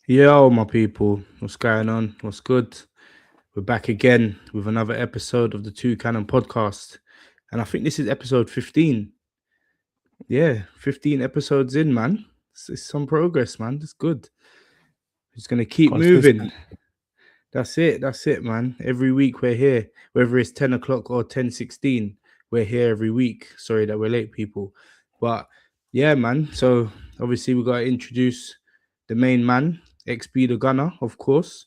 Yo, my people, what's going on? What's good? We're back again with another episode of the Two Cannon podcast. And I think this is episode 15. Yeah, 15 episodes in, man. It's some progress, man. It's good. Just going to keep moving. Consistent. That's it, man. Every week we're here, whether it's 10 o'clock or 10:16, we're here every week. Sorry that we're late, people. But yeah, man. So obviously we got to introduce the main man, XB the Gunner, of course.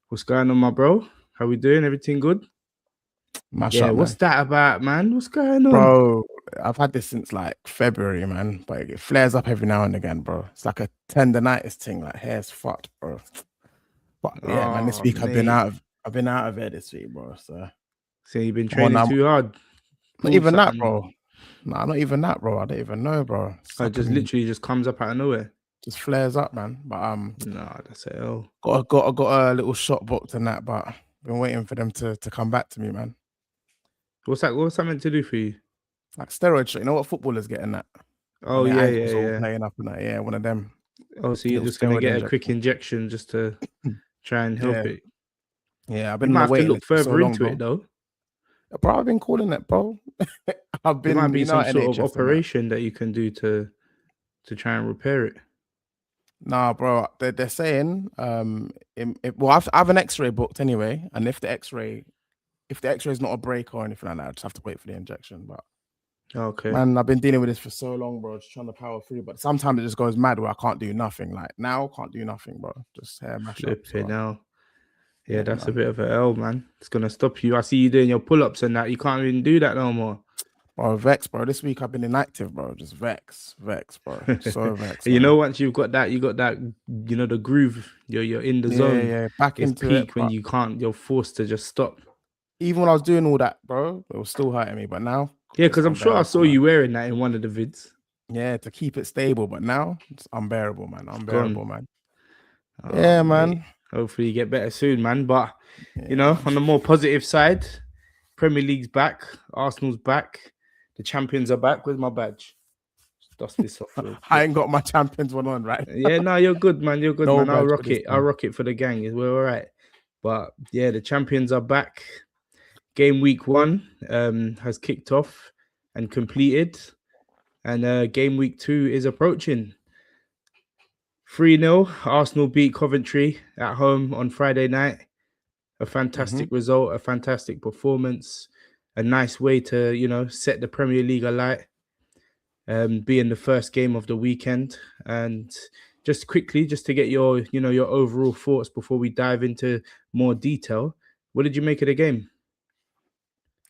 What's going on, my bro? How we doing? Everything good? Mash Yeah, up, what's man. that about, man? What's going on? Bro, I've had this since like February, man. But it flares up every now and again, bro. It's like a tendonitis thing, like hair's fucked, bro. But yeah, man, this Oh, week mate. I've been out of it this week, bro. So So you've been I'm on training too hard. not Pulled even that, something. bro. Nah, not even that, bro. I don't even know, bro. It's It just happening, literally just comes up out of nowhere. just flares up, man. But Nah, that's it. Oh. got a little shot booked and that, but been waiting for them to come back to me, man. What's that? What's that meant to do for you? Like steroid shot. You know what footballers getting that? Oh When their yeah, yeah, ankles all yeah. playing up and that. Yeah, one of them Oh, so you're little just gonna steroid get a quick injection. injection just to try and help Yeah, it. yeah. I've You been on might the have to waiting look list for so further long, into it bro. though. Bro, I've been calling it, bro. I've There might been, be you know, some sort of NHS and that. operation that you can do to try and repair it. Nah, bro. They're saying, well, I have an X-ray booked anyway, and if the X-ray is not a break or anything like that, I just have to wait for the injection. But Okay. man, I've been dealing with this for so long, bro. Just trying to power through. But sometimes it just goes mad where I can't do nothing. Like now, can't do nothing, bro. Just hair mash up. Flipping So now. Yeah, yeah, that's a man. bit of a L, man. It's gonna stop you. I see you doing your pull-ups and that. You can't even do that no more. Bro, vex, bro. This week I've been inactive, bro. Just vex, bro. So vex, You know, man. once you've got that, you got that, the groove. You're in the Yeah, zone. yeah. Back It's into it, peak when but you can't. You're forced to just stop. even when I was doing all that, bro, it was still hurting me. But now Yeah, it's because I'm sure I unbearable, saw man. you wearing that in one of the vids. Yeah, to keep it stable. But now it's unbearable, man. It's gone. Unbearable, man. Oh, Yeah, mate. man. Hopefully you get better soon, man. But Yeah, man. on the more positive side, Premier League's back, Arsenal's back, the champions are back. Where's my badge? Just dust this off real I quick. ain't got my champions one on, right? Yeah, no, you're good, man. You're good, No man. I'll badge for rock this it. I'll time. rock it for the gang. We're all right. But yeah, the champions are back. Game week 1 has kicked off and completed, and game week 2 is approaching. 3-0. Arsenal beat Coventry at home on Friday night. A Mm-hmm. fantastic result, a fantastic performance, a nice way to, set the Premier League alight, being the first game of the weekend. And just quickly, just to get your overall thoughts before we dive into more detail, what did you make of the game?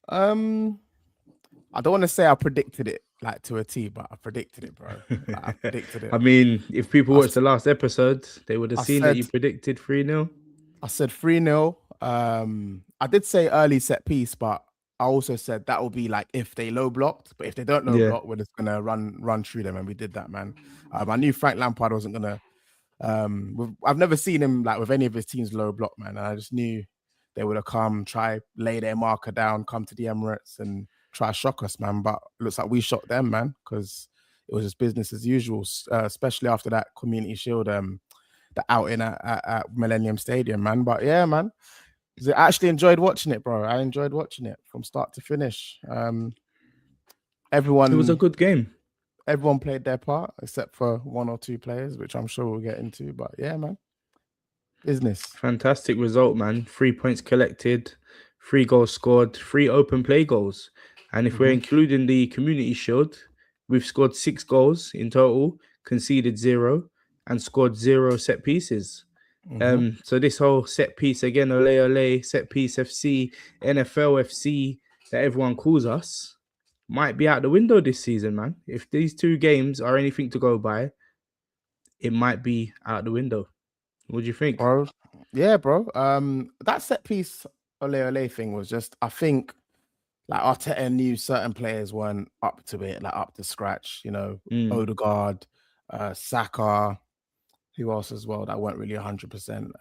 Um, I don't want to say I predicted it like to a T, but I predicted it, bro. Like, I predicted I it. mean, if people I, watched s- the last episode, they would have I seen that you said predicted 3-0. I said 3-0. I did say early set piece, but I also said that will be like if they low blocked, but if they don't low Yeah. block, we're just gonna run through them, and we did that, man. I knew Frank Lampard wasn't gonna. I've never seen him like with any of his teams low block, man. And I just knew they would have come, try lay their marker down, come to the Emirates and try shock us, man. But it looks like we shocked them, man, because it was just business as usual, especially after that Community Shield, the outing at Millennium Stadium, man. But yeah, man, I actually enjoyed watching it, bro. I enjoyed watching it from start to finish. It was a Everyone good game. played their part except for one or two players, which I'm sure we'll get into. But yeah, man, business. Fantastic result, man. 3 points collected, 3 goals scored, 3 open play goals. And if we're Mm-hmm. including the Community Shield, we've scored 6 goals in total, conceded 0, and scored 0 set pieces. Mm-hmm. So this whole set piece again, ole, set piece FC, NFL FC, that everyone calls us, might be out the window this season, man. If these 2 games are anything to go by, it might be out the window. What do you think? Bro. Yeah, bro. That set piece ole thing was just, I think, like Arteta knew certain players weren't up to it, like up to scratch. You know, Mm. Odegaard, Saka, who else as well that weren't really 100%.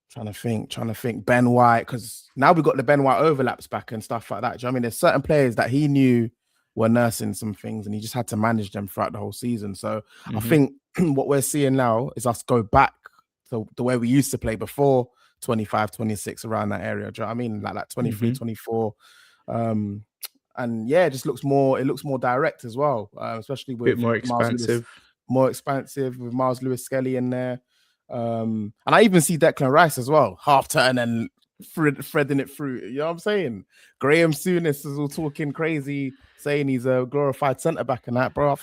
Trying to think. Ben White, because now we got the Ben White overlaps back and stuff like that. Do you know what I mean? There's certain players that he knew were nursing some things, and he just had to manage them throughout the whole season. So I Mm-hmm. think what we're seeing now is us go back to the way we used to play before 25, 26, around that area. Do you know what I mean? Like 23, Hmm. 24. And yeah, it just looks more, it looks more direct as well, especially Bit with more Miles Lewis, expansive. more expansive with Miles Lewis Skelly in there. And I even see Declan Rice as well, half turn and threading it through. You know what I'm saying? Graham Souness is all talking crazy, saying he's a glorified centre back and that, bro.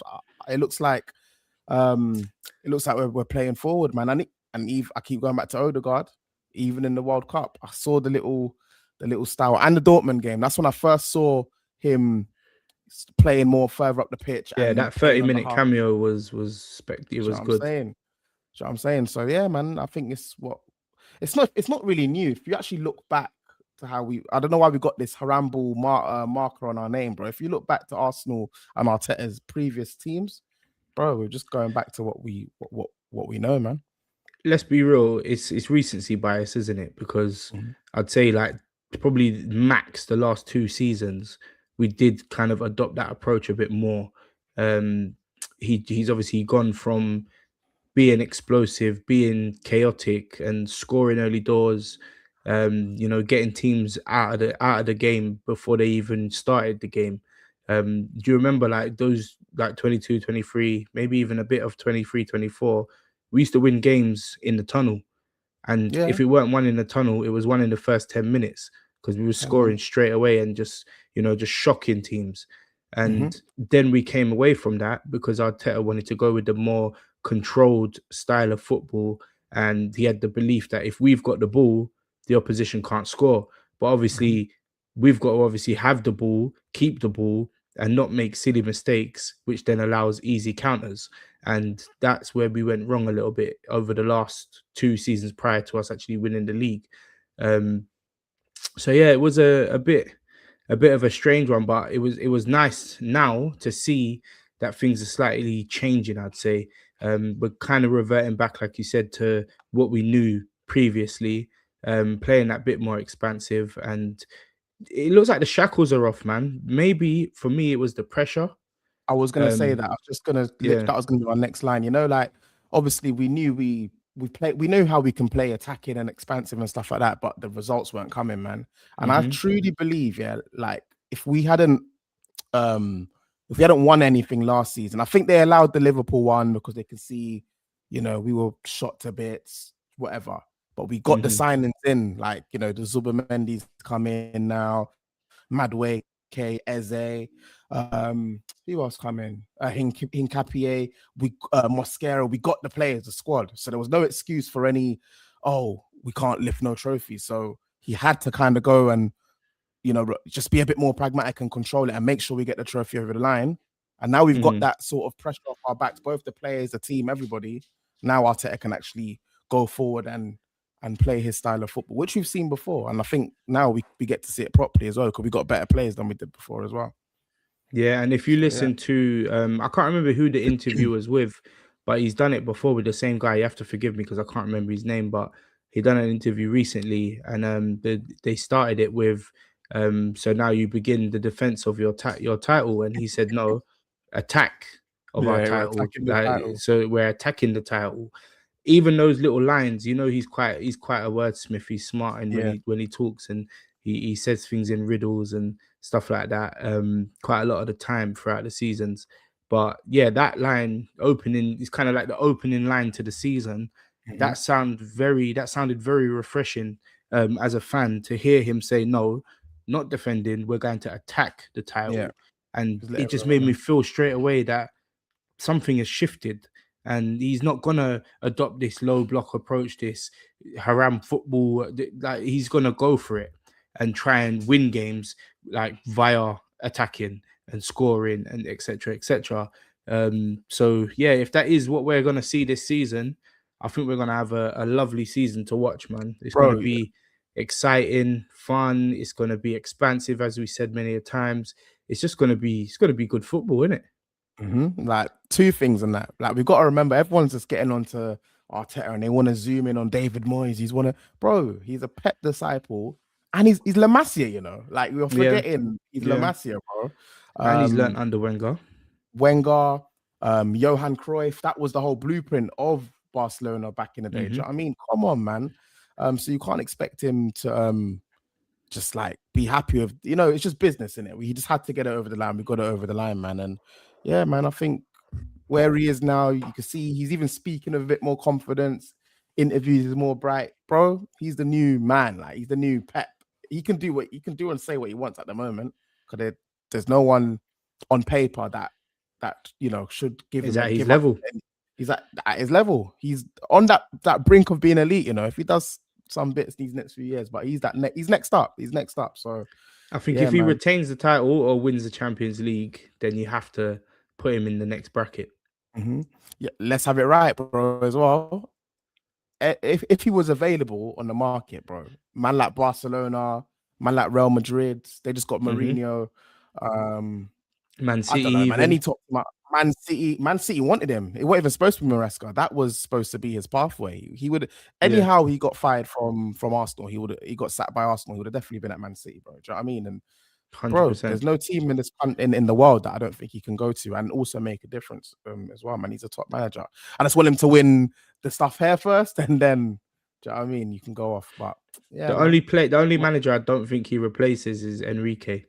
It looks like we're playing forward, man. And I keep going back to Odegaard. Even in the World Cup, I saw the little style, and the Dortmund game. That's when I first saw him playing more further up the pitch Yeah, and that playing on the 30-minute half. cameo it You know was what I'm good. saying? You know what I'm saying? So yeah, man, I think it's not really new. If you actually look back to how I don't know why we got this Harambe marker on our name, bro. If you look back to Arsenal and Arteta's previous teams, bro, we're just going back to what we know, man. Let's be real, it's recency bias, isn't it? Because Mm-hmm. I'd say like probably max the last 2 seasons, we did kind of adopt that approach a bit more. Um, he's obviously gone from being explosive, being chaotic, and scoring early doors. Getting teams out of the game before they even started the game. Do you remember like those like 22, 23, maybe even a bit of 23, 24? We used to win games in the tunnel, and Yeah, if it weren't one in the tunnel, it was one in the first 10 minutes because we were and scoring straight away and just shocking teams. mm-hmm. And then we came away from that because Arteta wanted to go with the more controlled style of football. And he had the belief that if we've got the ball, the opposition can't score. But Mm-hmm. obviously, we've got to obviously have the ball, keep the ball, and not make silly mistakes, which then allows easy counters. And that's where we went wrong a little bit over the last 2 seasons prior to us actually winning the league. Um, so yeah, it was a bit of a strange one, but it was nice now to see that things are slightly changing. I'd say we're kind of reverting back, like you said, to what we knew previously, playing that bit more expansive, and it looks like the shackles are off, man. Maybe for me, it was the pressure. I was gonna say Um, that. I was just gonna yeah. that was gonna be our next line. You know, like obviously we knew we knew how we can play attacking and expansive and stuff like that, but the results weren't coming, man. And I Hmm. truly believe, yeah, like um if we hadn't won anything last season, I think they allowed the Liverpool one because they could see, we were shot to bits, whatever. But we got the Hmm. signings in, like, the Zubamendi's come in now, Madway, Eze, who else come in? Hincapié, Mosquera. We got the players, the squad, so there was no excuse for any. Oh, we can't lift no trophies. So he had to kind of go and just be a bit more pragmatic and control it and make sure we get the trophy over the line. And now we've got Hmm. that sort of pressure off our backs, both the players, the team, everybody. Now Arteta can actually go forward and play his style of football, which we've seen before. And I think now we get to see it properly as well because we got better players than we did before as well. Yeah, and if you So yeah. listen to, I can't remember who the interview was with, but he's done it before with the same guy. You have to forgive me because I can't remember his name, but he done an interview recently, and they started it with, so now you begin the defense of your title, and he said no, attack of our Yeah, we're title. attacking the Like, title. so we're attacking the title. Even those little lines, he's quite a wordsmith. He's smart, and when Yeah. he talks, and he says things in riddles and stuff like that, quite a lot of the time throughout the seasons. But yeah, that line opening is kind of like the opening line to the season. Mm-hmm. That sounded very refreshing, as a fan, to hear him say no, not defending, we're going to attack the Yeah. title. And Just let it just everyone made me know. feel straight away that something has shifted, and he's not gonna adopt this low block approach, this haram football. Like, he's gonna go for it and try and win games like via attacking and scoring and etc etc. So yeah, if that is what we're gonna see this season, I think we're gonna have a lovely season to watch, man. It's gonna Bro, be exciting, fun. It's gonna be expansive, as we said many a times. It's gonna be good football, isn't it? like two things on that. Like we've got to remember, everyone's just getting onto Arteta and they want to zoom in on David Moyes. He's a pet disciple, and he's La Masia, Like we were Yeah, forgetting he's La yeah. Masia, bro. And he's learnt Um, under Wenger. Wenger. Johan Cruyff. That was the whole blueprint of Barcelona back in the day. Do you know what I mean? Come on, man. So you can't expect him to just like be happy with, it's just business, in it. We just had to get it over the line. We got it over the line, man. And yeah, man, I think where he is now, you can see he's even speaking with a bit more confidence. Interviews is more bright, bro. He's the new man. Like, he's the new Pep. He can do what he can do and say what he wants at the moment, because there's no one on paper that should give Is him at his give level. up. He's at his level. He's on that brink of being elite. If he does some bits these next few years, but he's next up. He's next up. So I think yeah, if he man. retains the title or wins the Champions League, then you have to put him in the next bracket. Yeah, let's have it right, bro, as well. If he was available on the market, bro, man like Barcelona, man like Real Madrid, they just got Mourinho. Man City, I don't know, man. even. Any top Man City wanted him. It wasn't even supposed to be Maresca. That was supposed to be his pathway. He would anyhow. He got fired from Arsenal. He got sacked by Arsenal. He would have definitely been at Man City, bro. Do you know what I mean? And 100%. bro, there's no team in the world that I don't think he can go to and also make a difference as well, man. He's a top manager. I just want him to win the stuff here first, and then, do you know what I mean? You can go off. But yeah, the only manager I don't think he replaces is Enrique.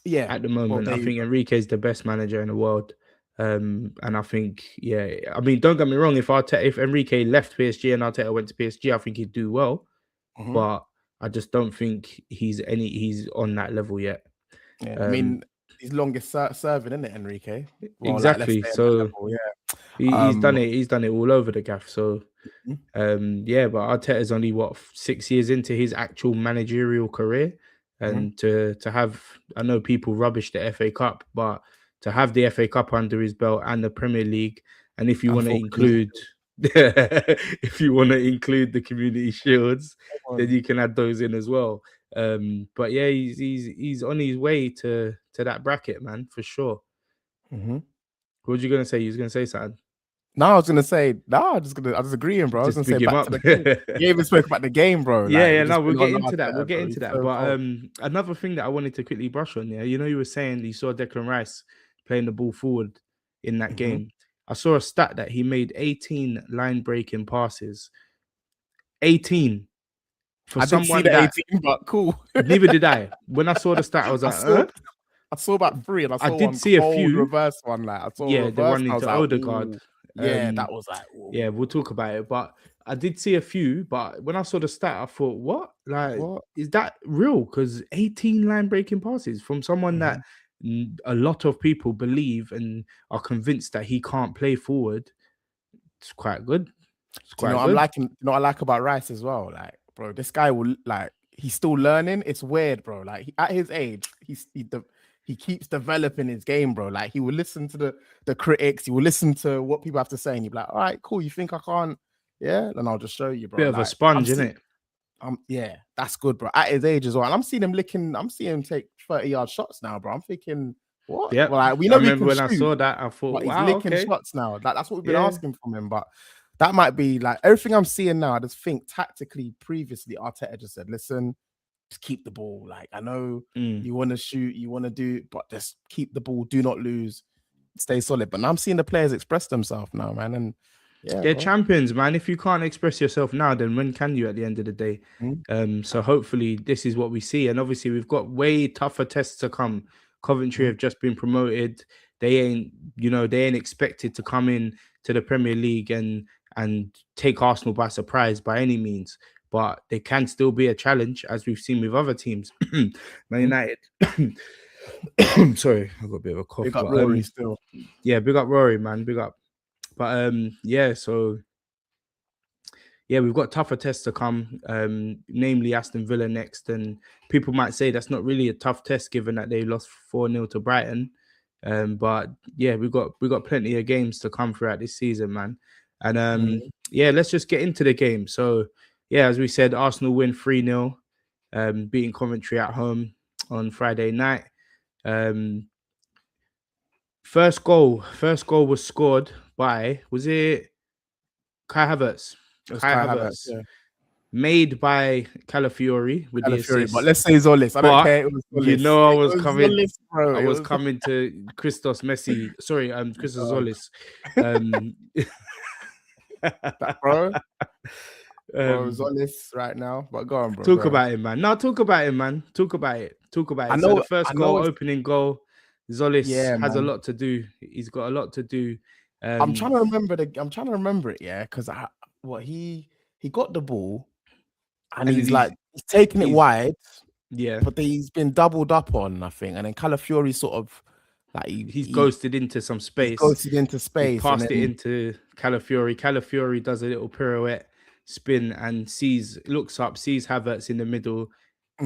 Yeah, at the moment, I think Enrique is the best manager in the world. And I think, I mean, don't get me wrong. If Enrique left PSG and Arteta went to PSG, I think he'd do well. But I just don't think he's on that level yet. Yeah, I mean, he's longest serving, isn't it, Enrique? Well, exactly. So he's done it. He's done it all over the gaff. So but Arteta's only 6 years into his actual managerial career, and to have, I know people rubbish the FA Cup, but to have the FA Cup under his belt and the Premier League, and if you want to include the Community Shields, then you can add those in as well. But yeah, he's on his way to that bracket, man, for sure. What were you gonna say? You was gonna say something? No, I was gonna say I was agreeing, bro. I was gonna say back to the game. You even spoke about the game, bro. We'll get into that. We'll get into that. But another thing that I wanted to quickly brush on, you were saying you saw Declan Rice playing the ball forward in that game. I saw a stat that he made 18 line-breaking passes. 18. I didn't see the 18, but cool. Neither did I. When I saw the stat, I was like, I saw about 3, and I did see a few reverse one. Like, I saw the one into Odegaard. That was like, ooh. Yeah, we'll talk about it. But I did see a few. But when I saw the stat, I thought, what? Like, is that real? Because 18 line-breaking passes from someone that a lot of people believe and are convinced that he can't play forward. It's quite good. I like about Rice as well? Like, bro, this guy will, like, he's still learning. It's weird, bro. Like, at his age, he keeps developing his game, bro. Like, he will listen to the critics. He will listen to what people have to say, and he'll be like, all right, cool. You think I can't? Yeah, then I'll just show you, bro. Bit of a sponge, isn't it? Yeah, that's good, bro. At his age as well. And I'm seeing him take 30-yard shots now, bro. I'm thinking, what? Yeah. Well, like, we know I remember when shoot, I saw that, I thought, wow, he's licking shots now. That's what we've been asking from him. But that might be like everything I'm seeing now. I just think tactically, previously, Arteta just said, listen, just keep the ball. Like, I know you want to shoot, you want to do, but just keep the ball. Do not lose. Stay solid. But now I'm seeing the players express themselves now, man. And they're champions, man. If you can't express yourself now, then when can you at the end of the day? So hopefully this is what we see. And obviously we've got way tougher tests to come. Coventry have just been promoted. They ain't expected to come in to the Premier League and take Arsenal by surprise by any means. But they can still be a challenge, as we've seen with other teams. Man United. Sorry, I've got a bit of a cough. Big up Rory still. Yeah, big up Rory, man. Big up. But we've got tougher tests to come, namely Aston Villa next. And people might say that's not really a tough test given that they lost 4-0 to Brighton. But yeah, we've got plenty of games to come throughout this season, man. And let's just get into the game. So yeah, as we said, Arsenal win 3-0, beating Coventry at home on Friday night. First goal was scored by, was it Kai Havertz? Kai Havertz, yeah. made by Calafiori with the Calafiori, assist. but let's say Zolis. I don't But care. It was you Zolis. know, It was Zolis, bro. I It was was coming to Christos Messi. Sorry, Christos God, Zolis. Um, that, bro. Bro, um, Zolis right now. But go on, bro. talk Go. about it, man. No, talk about it, man. Talk about it. Talk about I it. So the know. first I know. goal, opening goal, Zolis Yeah, has a man. lot to do. He's got a lot to do. I'm trying to remember I'm trying to remember it. Yeah, because he got the ball and and then he's like he's taking it he's wide, yeah, but he's been doubled up on, I think. And then Calafiori sort of like he's ghosted into some he space. ghosted into He's space, and passed it then into Calafiori. Calafiori does a little pirouette, spin, and looks up, sees Havertz in the middle,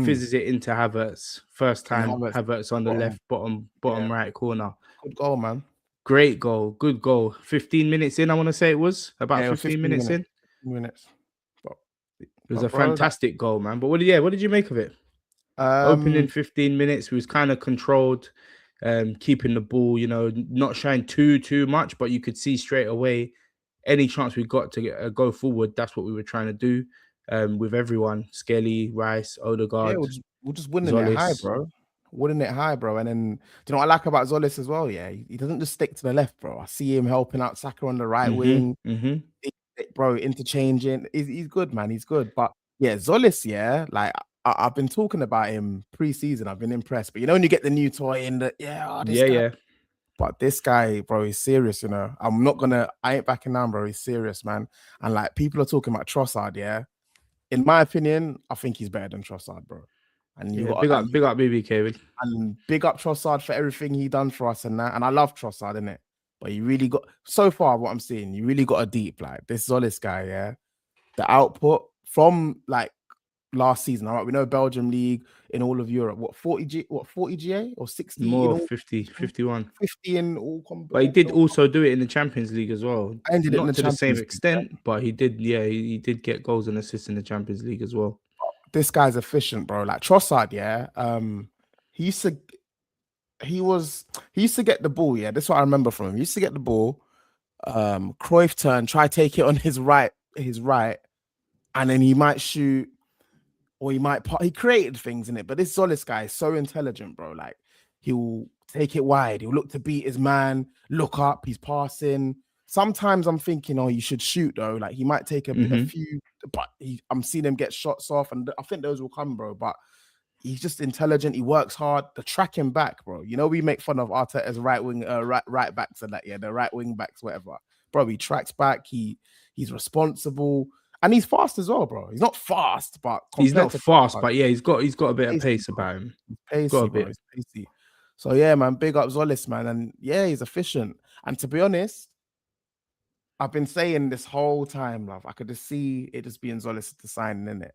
fizzes it into Havertz. First and time Havertz on the bottom, left, bottom yeah, right corner. good goal, man. Great goal, good goal. 15 minutes in, I want to say it was about Yeah, it was 15 15 minutes minutes. in. 15 minutes. But, It was a bro, that fantastic goal, man. But what did you make of it? Opening 15 minutes, we was kind of controlled, keeping the ball, not showing too much, but you could see straight away any chance we got to go forward. That's what we were trying to do, with everyone: Skelly, Rice, yeah, Odegaard, we're just winning it high, Zolis. bro. Winning it high, bro. And then do you know what I like about Zolis as well? Yeah, he doesn't just stick to the left, bro. I see him helping out Saka on the right wing. Bro, interchanging. He's good, man. He's good. But yeah, Zolis, yeah, like I've been talking about him pre-season. I've been impressed. But when you get the new toy in the this guy. Yeah. But this guy, bro, he's serious, I ain't backing down, bro. He's serious, man. And like people are talking about Trossard, yeah. In my opinion, I think he's better than Trossard, bro. And you got Big up BBK. and big up Trossard for everything he done for us and that. And I love Trossard, innit? But you really got so far what I'm seeing, you really got a deep like this Zolis guy, yeah. The output from like last season. All right, we know Belgium league in all of Europe. What 40 GA or 60 in More all 50, 51. 50 in all But he did also do it in the Champions League as well. ended it in Not the to the same Champions League, extent, but he did. Yeah, he did get goals and assists in the Champions League as well. This guy's efficient, bro. Like Trossard, yeah. He used to get the ball, yeah. That's what I remember from him. He used to get the ball, Cruyff turn, try take it on his right, and then he might shoot, or he created things in it. But this Zolis guy is so intelligent, bro. Like he'll take it wide, he'll look to beat his man, look up, he's passing. Sometimes I'm thinking, oh, you should shoot though. Like he might take a few, but I'm seeing him get shots off, and I think those will come, bro. But he's just intelligent. He works hard. The tracking back, bro. We make fun of Arteta's right wing, right backs and that, yeah, the right wing backs, whatever. Bro, he tracks back. He's responsible, and he's fast as well, bro. He's not fast, but he's not fast, but yeah, he's got a bit of pace bro. about him. He's pacey, bro. He's pacey. So yeah, man, big up Zolis, man, and yeah, he's efficient. And to be honest, I've been saying this whole time, love. I could just see it just being Zolis to sign in it.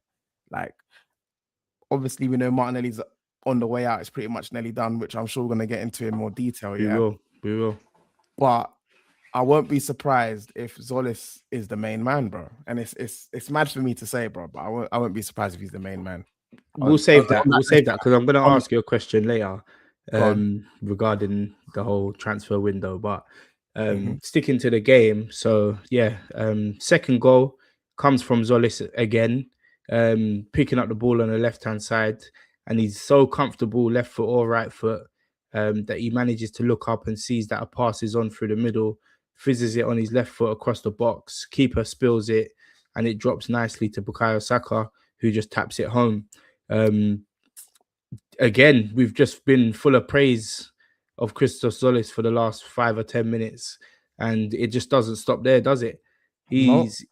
Like, obviously, we know Martinelli's on the way out. It's pretty much nearly done, which I'm sure we're gonna get into in more detail. We will. But I won't be surprised if Zolis is the main man, bro. And it's mad for me to say, bro, but I won't be surprised if he's the main man. We'll save that. We'll save that because I'm gonna ask you a question later, regarding the whole transfer window. But sticking to the game, so yeah, second goal comes from Zolis again, picking up the ball on the left-hand side, and he's so comfortable left foot or right foot, that he manages to look up and sees that a pass is on through the middle, fizzes it on his left foot across the box, keeper spills it, and it drops nicely to Bukayo Saka, who just taps it home. Again, we've just been full of praise of Christos Zolis for the last 5 or 10 minutes, and it just doesn't stop there, does it? He's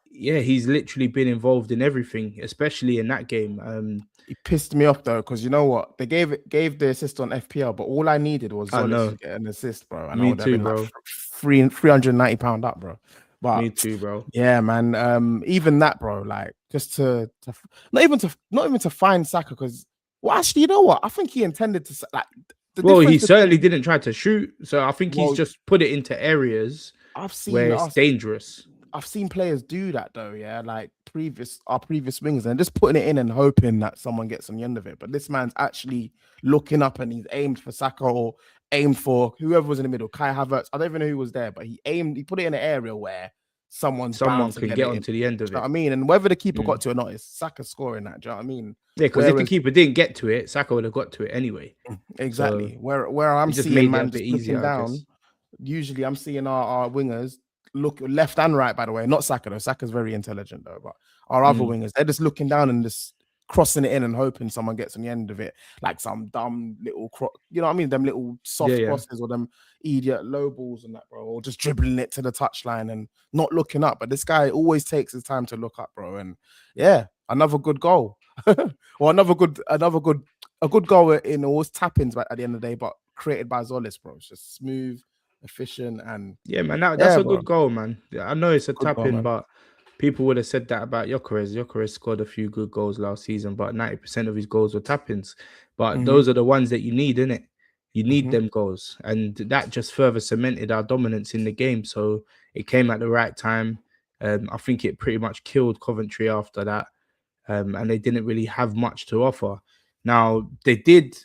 literally been involved in everything, especially in that game. He pissed me off though, because you know what? They gave the assist on FPL, but all I needed was Zolis to get an assist, bro. And me too, bro. Like £390 up, bro. But me too, bro. Yeah, man. Even that, bro. Like just to not even to find Saka, because actually, you know what? I think he intended to like. He certainly didn't try to shoot, so I think he's just put it into areas where it's dangerous. I've seen players do that though, yeah, like our previous wingers, and just putting it in and hoping that someone gets on the end of it. But this man's actually looking up and he's aimed for Saka or aimed for whoever was in the middle, Kai Havertz. I don't even know who was there, but he put it in an area where someone's someone bound to can get get it in. onto the end Do of you know it. what I mean? And whether the keeper got to it or not, it's Saka scoring that. Do you know what I mean? Yeah, because if the Whereas keeper didn't get to it, Saka would have got to it anyway. So exactly where I'm it just seeing made it a man bit just looking easier, I down. guess. Usually I'm seeing our wingers look left and right, by the way, not Saka though. Saka's very intelligent though, but our other wingers, they're just looking down and just crossing it in and hoping someone gets on the end of it, like some dumb little you know what I mean, them little Yeah, soft yeah. crosses or them idiot low balls and that, bro, or just dribbling it to the touchline and not looking up. But this guy always takes his time to look up, bro. And yeah, another good goal. Or a good goal in all tap-ins at the end of the day, but created by Zolis, bro. It's just smooth, efficient, and Yeah, man, that's yeah, a bro. good goal, man. Yeah, I know it's a Good tap goal, in, man. but people would have said that about Gyökeres. Gyökeres scored a few good goals last season, but 90% of his goals were tap ins. But those are the ones that you need, innit? You need them goals. And that just further cemented our dominance in the game. So it came at the right time. I think it pretty much killed Coventry after that. And they didn't really have much to offer. Now, they did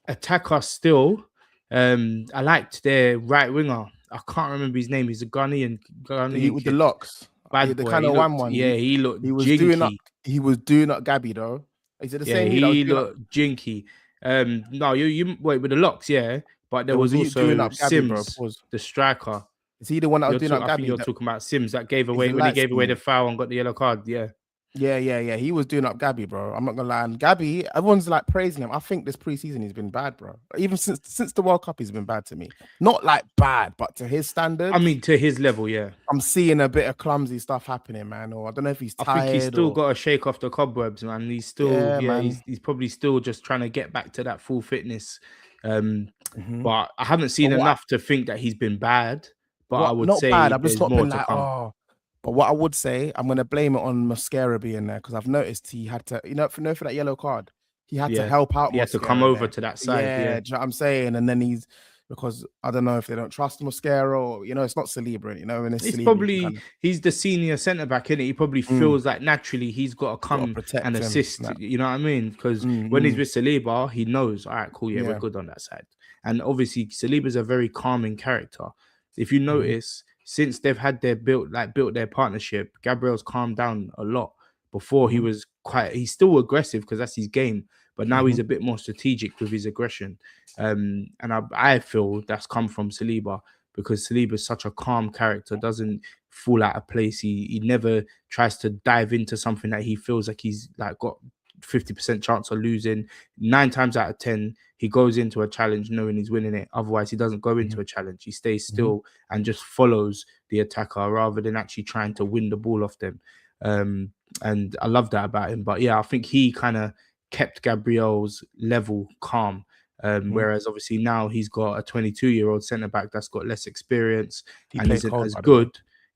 attack us still. I liked their right winger. I can't remember his name. He's a Ghanaian With the kid. locks, Bad the boy. kind He of looked, one. yeah, he He looked was doing up. jinky. He was doing up Gabby though. Is it the Yeah, same he that was he doing up? looked jinky. No, you wait with the locks, yeah. But there It was was he doing also up Gabby, bro. Sims, Pause. the striker. Is he the one that was doing up I think Gabby? you're That talking about Sims that gave is away the when he light gave away the skin. foul and got the yellow card. Yeah. Yeah. He was doing up Gabby, bro. I'm not gonna lie. And Gabby, everyone's like praising him. I think this preseason he's been bad, bro. Even since the World Cup, he's been bad to me. Not like bad, but to his standards. I mean, to his level, yeah. I'm seeing a bit of clumsy stuff happening, man. Or I don't know if he's I think he's tired still or got to shake off the cobwebs, man. He's still, yeah, man. he's probably still just trying to get back to that full fitness. Mm-hmm. But I haven't seen enough to think that he's been bad. But I would Not bad. say I've just there's not more been to like, come. oh. But what I would say, I'm gonna blame it on Mascara being there because I've noticed he had to, for that yellow card, he had to help out He had to Mascara come over there. to that side. Yeah, Yeah. do you know what I'm saying? And then because I don't know if they don't trust Mascara or it's not Saliba, and it's It's Saliba. he's the senior centre back, innit? He probably feels like naturally he's got to come protect and him. assist. Nah. You know what I mean? Because when he's with Saliba, he knows, all right, cool, yeah, we're good on that side. And obviously, Saliba's a very calming character. If you notice, since they've had built their partnership, Gabriel's calmed down a lot. Before he was he's still aggressive because that's his game, but now he's a bit more strategic with his aggression. And I feel that's come from Saliba because Saliba is such a calm character, doesn't fall out of place. He never tries to dive into something that he feels like he's like got 50% chance of losing. 9 times out of 10, he goes into a challenge knowing he's winning it. Otherwise, he doesn't go into a challenge. He stays still and just follows the attacker rather than actually trying to win the ball off them. And I love that about him. But yeah, I think he kind of kept Gabriel's level calm. Whereas obviously now he's got a 22-year-old centre back that's got less experience and isn't as good.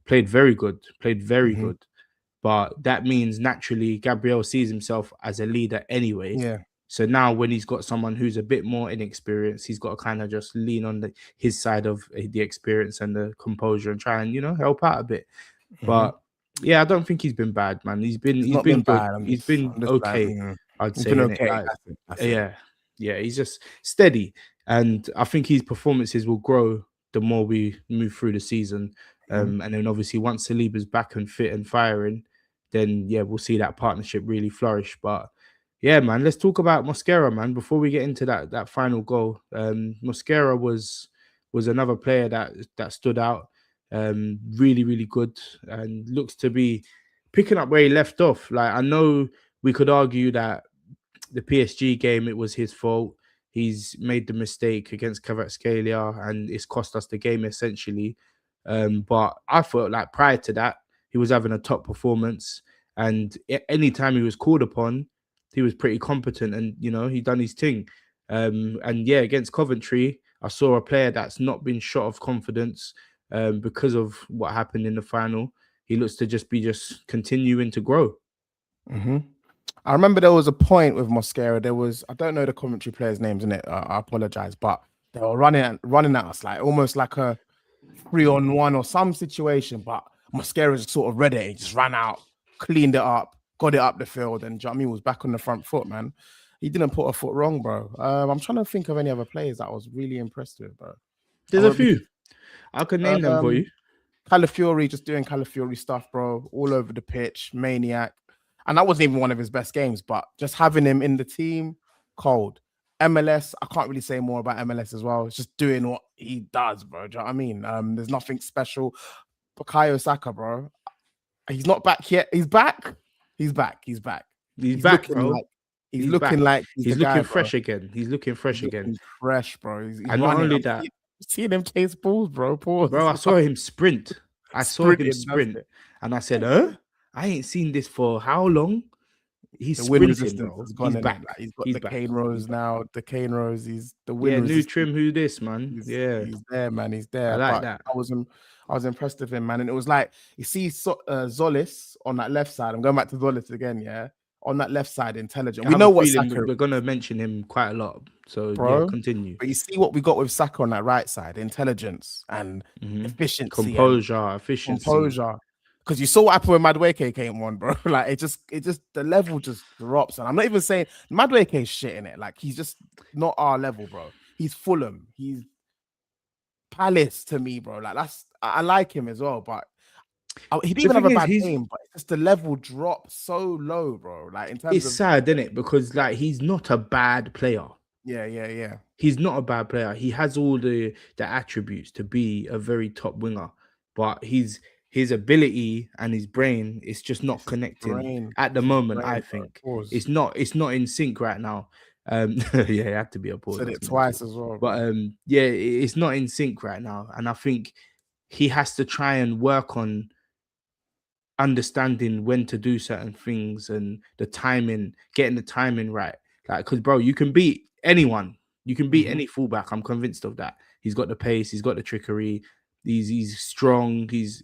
Played very good. But that means naturally Gabriel sees himself as a leader anyway. Yeah. So now when he's got someone who's a bit more inexperienced, he's got to kind of just lean on his side of the experience and the composure and try and, help out a bit. But yeah, I don't think he's been bad, man. He's been good. Bad. He's been okay, I'd say. Been okay. That's it. Yeah, he's just steady. And I think his performances will grow the more we move through the season. And then obviously once Saliba's back and fit and firing, then yeah, we'll see that partnership really flourish. But yeah, man, let's talk about Mosquera, man. Before we get into that final goal, Mosquera was another player that stood out. Really, really good, and looks to be picking up where he left off. Like, I know we could argue that the PSG game, it was his fault. He's made the mistake against Kvaratskhelia and it's cost us the game essentially. But I felt like prior to that, he was having a top performance, and anytime he was called upon, he was pretty competent, and he done his thing. And yeah, against Coventry, I saw a player that's not been shot of confidence because of what happened in the final. He looks to just be continuing to grow. I remember there was a point with Mosquera. I don't know the Coventry players' names in it. I apologize, but they were running at us like almost like a 3-on-1 or some situation. But Mosquera just sort of read it. He just ran out, cleaned it up, got it up the field, and was back on the front foot, man. He didn't put a foot wrong, bro. I'm trying to think of any other players that I was really impressed with, bro. There's a few. I could name them for you. Calafiori just doing Calafiori stuff, bro, all over the pitch, maniac. And that wasn't even one of his best games, but just having him in the team, cold. MLS, I can't really say more about MLS as well. It's just doing what he does, bro. Do you know what I mean? There's nothing special. Bukayo Saka, bro, he's not back yet. He's back. He's back. He's back. He's back, bro. Like, he's looking back. like he's the looking guy, fresh bro. again. He's looking fresh again. Fresh, bro. He's and not running. only that, seeing him chase balls, bro. Pause. Bro, I saw him sprint. I saw him sprint, and I said, "Huh? I ain't seen this for how long?" He's sprinting, bro. He's back. Like, he's got the cane rows now. The cane rows. He's the win. New trim. Who this, man? He's there, man. He's there. I like that. I was impressed with him, man. And it was like you see Zolis on that left side. I'm going back to Zolis again, yeah. On that left side, intelligent. We know what Saka. We're gonna mention him quite a lot. So bro, yeah, continue. But you see what we got with Saka on that right side: intelligence and efficiency, efficiency. Because you saw what happened when Madueke came on, bro. Like it just the level just drops. And I'm not even saying Madueke's shit in it. Like he's just not our level, bro. He's Fulham. He's Palace to me, bro. Like I like him as well, but he didn't even have a bad game. But it's just the level dropped so low, bro. Like in terms it's sad, isn't it? Because like he's not a bad player. Yeah. He's not a bad player. He has all the attributes to be a very top winger, but his ability and his brain is just not connecting at the moment. I think it's not in sync right now. Yeah, it had to be a pause. Said it twice as well. But yeah, it's not in sync right now, and I think he has to try and work on understanding when to do certain things and the timing, getting the timing right. Like, because bro, you can beat anyone. You can beat any fullback. I'm convinced of that. He's got the pace. He's got the trickery. He's strong. He's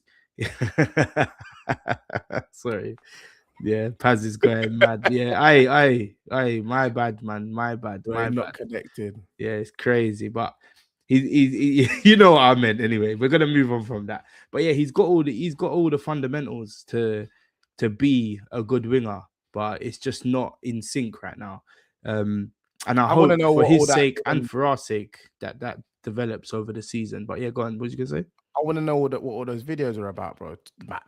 sorry. Yeah, Paz is going mad. Yeah, I, my bad, man. My bad. We're not connected. Yeah, it's crazy, but he you know what I meant. Anyway, we're gonna move on from that. But yeah, he's got all the fundamentals to be a good winger, but it's just not in sync right now. And I hope for his sake and for our sake that develops over the season. But yeah, go on. What you gonna say? I want to know what all those videos are about, bro.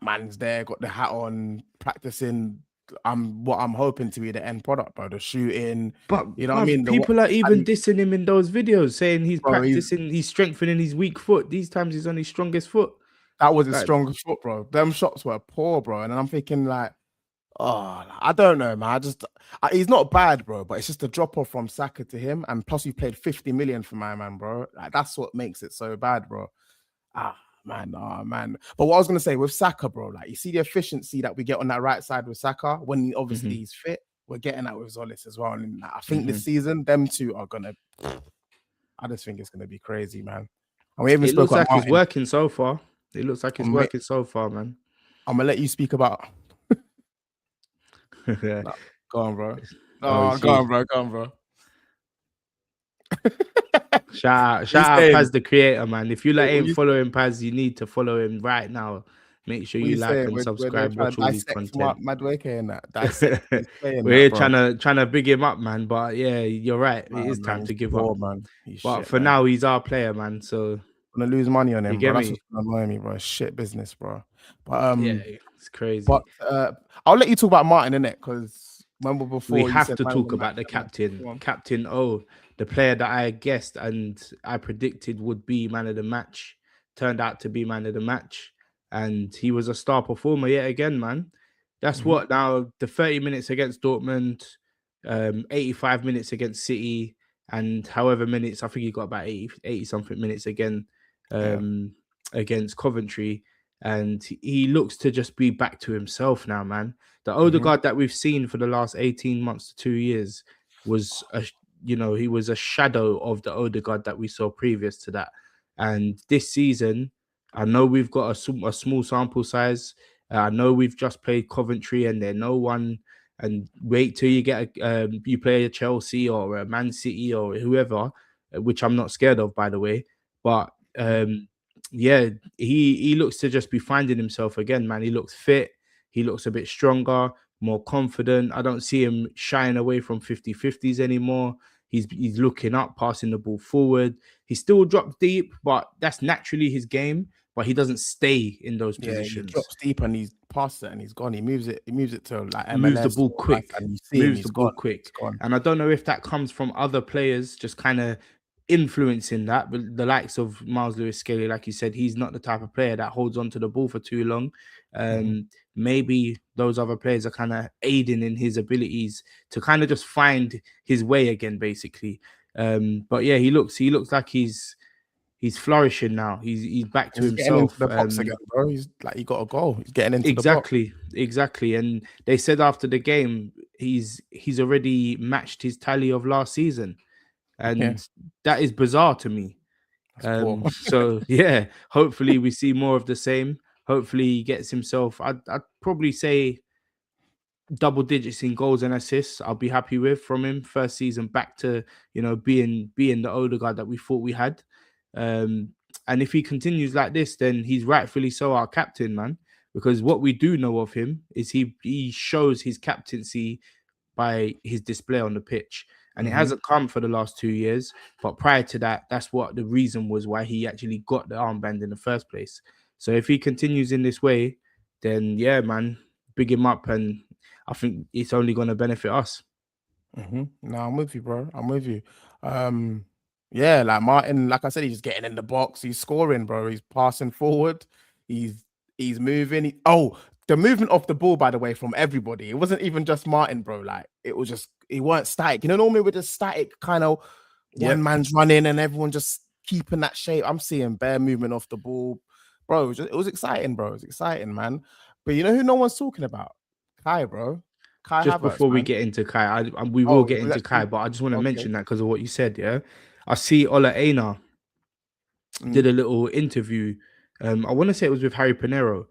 Man's there, got the hat on, practicing. What I'm hoping to be the end product, bro. The shooting, but you know what I mean. People are even dissing him in those videos, saying he's practicing, he's strengthening his weak foot. These times he's on his strongest foot. That was his strongest foot, bro. Them shots were poor, bro. And I'm thinking like, oh, I don't know, man. He's not bad, bro, but it's just a drop off from Saka to him, and plus we paid 50 million for my man, bro. Like that's what makes it so bad, bro. Man. But what I was gonna say with Saka, bro, like you see the efficiency that we get on that right side with Saka when obviously he's fit. We're getting that with Zolis as well, and I think this season them two are gonna. I just think it's gonna be crazy, man. And we even spoke about it's working so far. It looks like it's working so far, man. I'm gonna let you speak about. No, go on, bro. Go on, bro. Shout out Paz the creator, man. If you ain't following Paz, you need to follow him right now. Make sure you like and subscribe. Watch all his content. We're here trying to big him up, man. But yeah, you're right. It is time to give up, man. But for now, he's our player, man. So I'm gonna lose money on him, bro. That's what's gonna annoy me, bro. Shit business, bro. But yeah, it's crazy. But I'll let you talk about Martin, innit? Because remember before we have to talk about the Captain O, the player that I guessed and I predicted would be man of the match, turned out to be man of the match, and he was a star performer yet again, man. That's what now. The 30 minutes against Dortmund, 85 minutes against City, and however minutes, I think he got about 80 something minutes again against Coventry. And he looks to just be back to himself now, man. The Odegaard that we've seen for the last 18 months to 2 years was he was a shadow of the Odegaard that we saw previous to that. And this season, I know we've got a small sample size. I know we've just played Coventry and they're no one. And wait till you get you play a Chelsea or a Man City or whoever, which I'm not scared of, by the way. But yeah, he looks to just be finding himself again, man. He looks fit. He looks a bit stronger, more confident. I don't see him shying away from 50-50s anymore. He's looking up, passing the ball forward. He still drops deep, but that's naturally his game. but he doesn't stay in those Yeah, he positions. drops deep and he's past it and he's gone. He moves it to like Moves the MLS ball or like, quick, and you see him, moves he's the ball gone. He's quick. gone. And I don't know if that comes from other players just kind of influencing that, but the likes of Miles Lewis Skelly, like you said, he's not the type of player that holds on to the ball for too long. Maybe those other players are kind of aiding in his abilities to kind of just find his way again, basically. But yeah, he looks like he's flourishing now. He's back to He's getting into himself. the box again, bro. He's like, he got a goal. He's getting into the box. Exactly. And they said after the game, he's already matched his tally of last season, Yeah, and that is bizarre to me. that's poor. So yeah, hopefully we see more of the same. Hopefully he gets himself. I'd probably say double digits in goals and assists. I'll be happy with from him first season back to being the older guy that we thought we had. And if he continues like this, then he's rightfully so our captain, man. Because what we do know of him is he shows his captaincy by his display on the pitch. And it hasn't come for the last 2 years. But prior to that, that's what the reason was why he actually got the armband in the first place. So if he continues in this way, then yeah, man, big him up. And I think it's only going to benefit us. No, I'm with you, bro. I'm with you. Yeah, like Martin, like I said, he's just getting in the box. He's scoring, bro. He's passing forward. He's moving. The movement of the ball, by the way, from everybody. It wasn't even just Martin, bro. Like it was just, he weren't static. Normally with a static kind of one man's running and everyone just keeping that shape. I'm seeing bare movement off the ball, bro. It was exciting, bro. It was exciting, man. But you know who no one's talking about? Kai, bro. Kai Just Havertz, before we man. get into Kai, we will Oh, get into let's Kai, but I just want to okay. mention that because of what you said. Yeah, I see Ola Aina did a little interview. I want to say it was with Harry Pinero,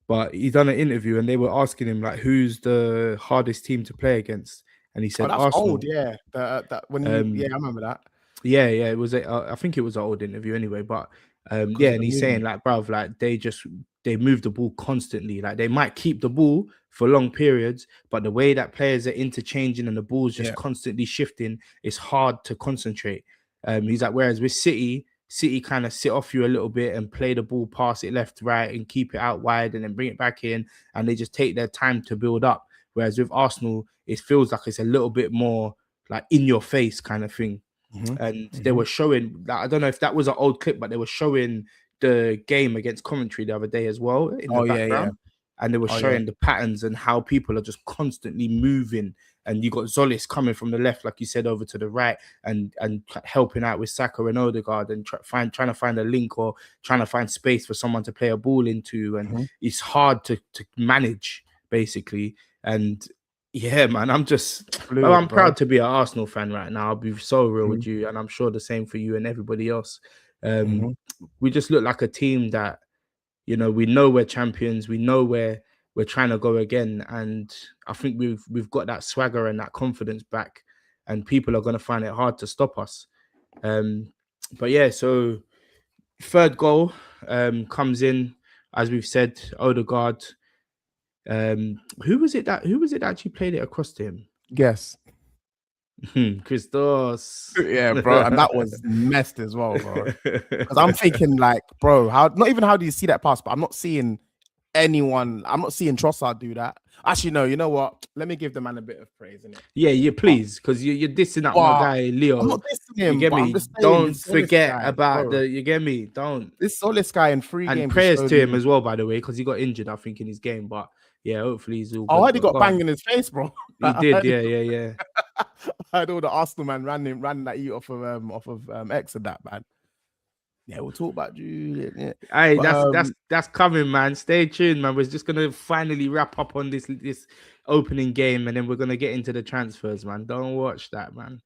but he done an interview and they were asking him like, "Who's the hardest team to play against?" And he said that's Arsenal. old, yeah. That when I remember that. Yeah, it was. I think it was an old interview anyway. But yeah, and he's saying like, bruv, like they move the ball constantly. Like they might keep the ball for long periods, but the way that players are interchanging and the ball's just constantly shifting, it's hard to concentrate. He's like, whereas with City kind of sit off you a little bit and play the ball, pass it left, right, and keep it out wide, and then bring it back in, and they just take their time to build up. Whereas with Arsenal, it feels like it's a little bit more like in your face kind of thing. And they were showing, I don't know if that was an old clip, but they were showing the game against Coventry the other day as well in the background. And they were showing the patterns and how people are just constantly moving. And you got Zolis coming from the left, like you said, over to the right and helping out with Saka and Odegaard and trying to find a link or trying to find space for someone to play a ball into. And it's hard to manage, basically. And yeah, man, I'm proud to be an Arsenal fan right now. I'll be so real with you, and I'm sure the same for you and everybody else. We just look like a team that, we know we're champions. We know we're trying to go again, and I think we've got that swagger and that confidence back, and people are going to find it hard to stop us. But yeah, so third goal comes in, as we've said, Odegaard. Who was it that actually played it across to him? Guess. Christos. Yeah, bro. And that was messed as well, bro. Because I'm thinking like, bro, how do you see that pass? But I'm not seeing Trossard do that. Actually, no, you know what? Let me give the man a bit of praise, innit? Yeah, please, because you're dissing up my guy, Leo. I'm not dissing him, you get but me? I'm just saying, don't forget guy, about you get me? Don't. This Solis guy in 3 games. And prayers to him as well, by the way, because he got injured, I think, in his game. But yeah, hopefully he's all good. I heard he got banged in his face, bro. He did, yeah. I heard all the Arsenal man ran that you off of X and that, man. Yeah, we'll talk about Julian. Yeah. Hey, that's coming, man. Stay tuned, man. We're just gonna finally wrap up on this opening game, and then we're gonna get into the transfers, man. Don't watch that, man.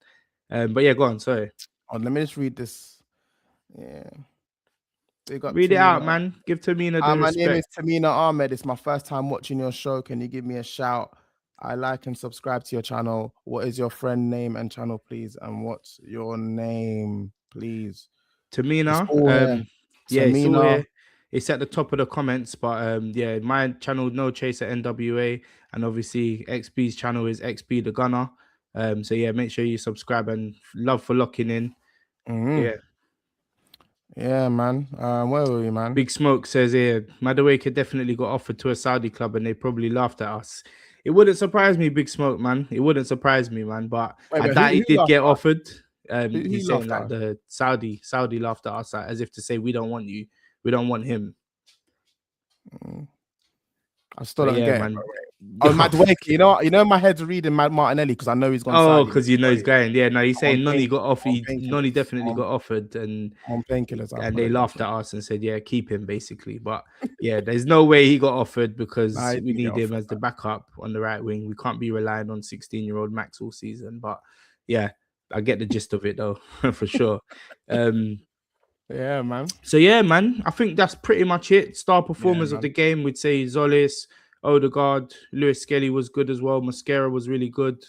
But yeah, go on. Sorry. Oh, let me just read this. Yeah. Read it out, man. Give Tamina the respect. My name is Tamina Ahmed. It's my first time watching your show. Can you give me a shout? I like and subscribe to your channel. What is your friend name and channel, please? And what's your name, please? Tamina. Tamina. It's all here. It's at the top of the comments, but yeah, my channel, No Chaser NWA, and obviously XB's channel is XB the Gunner. So yeah, make sure you subscribe and love for locking in. Yeah. Yeah, man. Where were we, man? Big Smoke says here, Madueke definitely got offered to a Saudi club and they probably laughed at us. It wouldn't surprise me, Big Smoke, man. It wouldn't surprise me, man. But Wait, I but doubt he who did laughed get at us? offered. Who He's saying laughed at like us? the Saudi laughed at us as if to say we don't want you, we don't want him. I still But don't yeah, get it. man. Oh, Madueke, you know, my head's reading Martinelli because I know he's gone Oh, Saudi. because you know he's going. Yeah, no, he's I'm on saying Noni got offered. Noni painkillers. definitely got offered, and I'm on painkillers. I they apologize. laughed at us and said, "Yeah, keep him," basically. But yeah, there's no way he got offered Nah, because he we didn't get need him offered. as the backup on the right wing. We can't be relying on 16-year-old Max all season. But yeah, I get the gist of it though, for sure. Yeah, man. So yeah, man, I think that's pretty much it. Star Yeah, performers of man. the game, we'd say Zolis, Odegaard, Lewis Skelly was good as well. Mosquera was really good.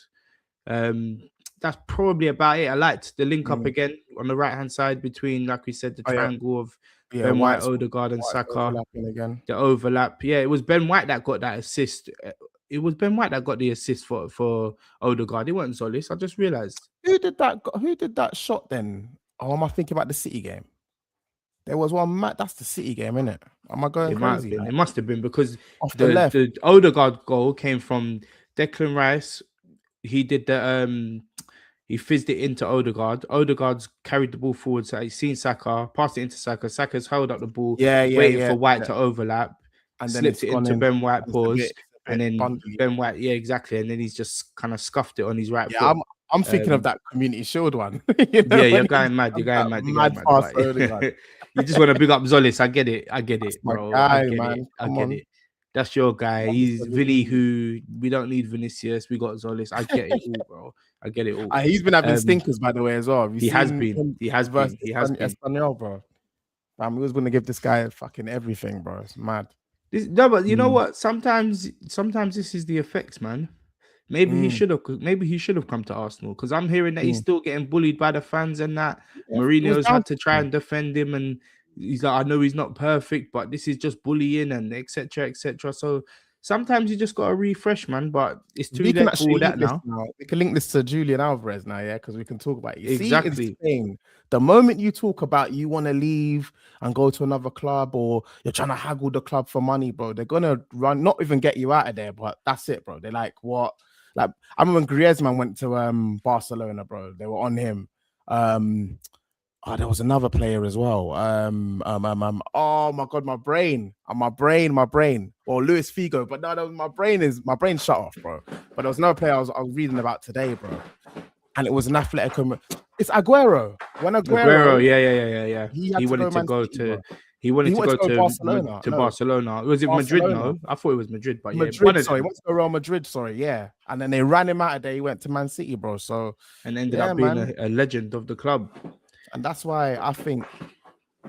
That's probably about it. I liked the link up again on the right hand side between, like we said, the Oh, yeah. triangle of Yeah, Ben White, White's Odegaard, and Saka. overlapping again. The overlap. Yeah, it was Ben White that got that assist. It was Ben White that got the assist for Odegaard. It wasn't Zolis. I just realized. Who did that shot then? Oh, am I thinking about the City game? There was one match. That's the City game, isn't it? Am I going It might have crazy? been. Like, It must have been because off the left. the Odegaard goal came from Declan Rice. He did the he fizzed it into Odegaard. Odegaard's carried the ball forward. So he's seen Saka, passed it into Saka. Saka's held up the ball, waiting for White to overlap, and then slipped it into Ben White, pause, and then bundly. Ben White, yeah, exactly. And then he's just kind of scuffed it on his right Yeah, foot. I'm thinking of that Community Shield one. Yeah, you're going mad. You're going mad. You're going mad. Fast You just want to big up Zolis. I get it. I get it, bro. Guy, I get man. it. I get it. That's your guy. He's Vinny, who we don't need Vinicius. We got Zolis. I get it all, bro. I get it all. He's been having stinkers, by the way, as well. He has been. He has been. Espanol, bro. We was going to give this guy fucking everything, bro. It's mad. No, but you know what? Sometimes this is the effects, man. Maybe he should have. Maybe he should have come to Arsenal because I'm hearing that he's still getting bullied by the fans and that. Yeah, Mourinho's had to try and defend him, and he's like, I know he's not perfect, but this is just bullying and etc. etc. So sometimes you just got to refresh, man. But it's too late for all that now. We can link this to Julian Alvarez now, yeah, because we can talk about it. Exactly. See, the moment you talk about you want to leave and go to another club, or you're trying to haggle the club for money, bro, they're gonna not even get you out of there, but that's it, bro. They're like, what? Like, I remember when Griezmann went to Barcelona, bro. They were on him. There was another player as well. Oh my god, my brain. Or Luis Figo, but no, my brain shut off, bro. But there was another player I was reading about today, bro. And it was an Atletico. It's Aguero. When Aguero, yeah. He wanted to go to. He wanted to go to Barcelona. Barcelona. Was it Madrid? No, I thought it was Madrid. But Madrid, yeah, he went to Real Madrid. Sorry, yeah. And then they ran him out of there. He went to Man City, bro. So and ended up being a legend of the club. And that's why I think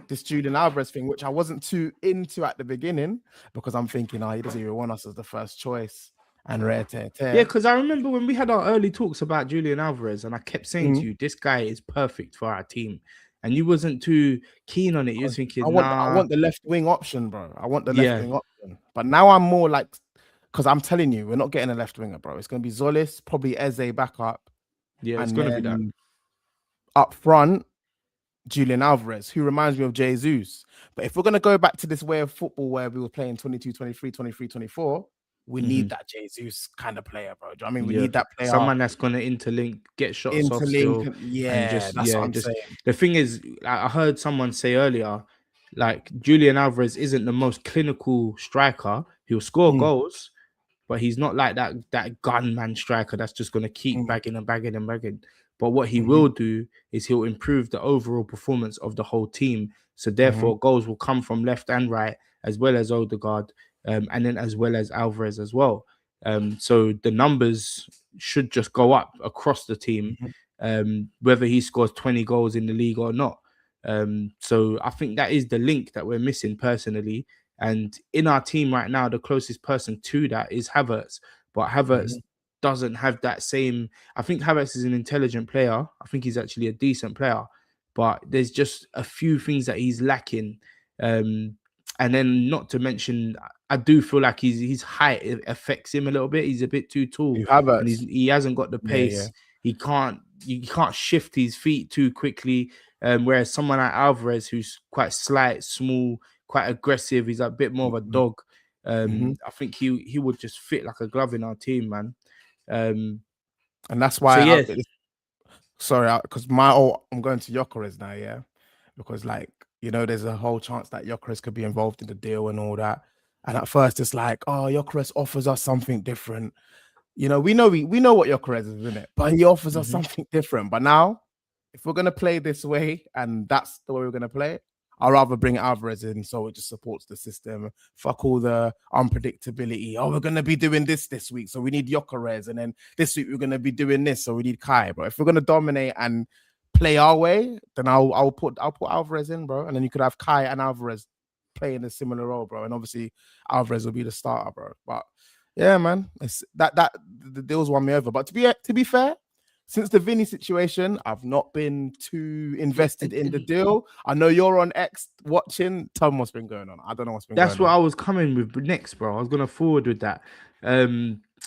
this Julian Alvarez thing, which I wasn't too into at the beginning, because I'm thinking, he doesn't even want us as the first choice. And yeah, because I remember when we had our early talks about Julian Alvarez, and I kept saying to you, this guy is perfect for our team. And you wasn't too keen on it. You're thinking, I want the left wing option, bro. I want the left wing option. But now I'm more like, because I'm telling you, we're not getting a left winger, bro. It's going to be Zolis, probably Eze back up. Yeah, it's going to be that. Up front, Julian Alvarez, who reminds me of Jesus. But if we're going to go back to this way of football where we were playing 22, 23, 23, 24, we need that Jesus kind of player, bro. Do you know what I mean? We need that player. Someone that's going to interlink, get shots off still. That's what I'm saying. The thing is, I heard someone say earlier, like Julian Alvarez isn't the most clinical striker. He'll score goals, but he's not like that gunman striker that's just going to keep bagging and bagging and bagging. But what he will do is he'll improve the overall performance of the whole team. So therefore, goals will come from left and right, as well as Odegaard. And then as well as Alvarez as well. So the numbers should just go up across the team, whether he scores 20 goals in the league or not. So I think that is the link that we're missing personally. And in our team right now, the closest person to that is Havertz. But Havertz doesn't have that same... I think Havertz is an intelligent player. I think he's actually a decent player. But there's just a few things that he's lacking. And then not to mention, I do feel like his height affects him a little bit. He's a bit too tall. And he hasn't got the pace. You can't shift his feet too quickly. Whereas someone like Alvarez, who's quite slight, small, quite aggressive, he's a bit more of a dog. I think he would just fit like a glove in our team, man. And that's So why yeah, because I'm going to Gyökeres now, yeah, because like there's a whole chance that Gyökeres could be involved in the deal and all that. And at first it's like, oh, Gyökeres offers us something different. We know what Gyökeres is, isn't it? But he offers us something different. But now, if we're gonna play this way, and that's the way we're gonna play it, I'd rather bring Alvarez in so it just supports the system. Fuck all the unpredictability. Oh, we're gonna be doing this week, so we need Gyökeres, and then this week we're gonna be doing this, so we need Kai. But if we're gonna dominate and play our way, then I'll put Alvarez in, bro, and then you could have Kai and Alvarez playing a similar role, bro, and obviously Alvarez will be the starter, bro. But yeah, man, it's that the deals won me over. But to be fair, since the Vinny situation, I've not been too invested in the deal. I know you're on X watching. Tell me what's been going on. I don't know what's been going on. That's what I was coming with next, bro. I was gonna forward with that.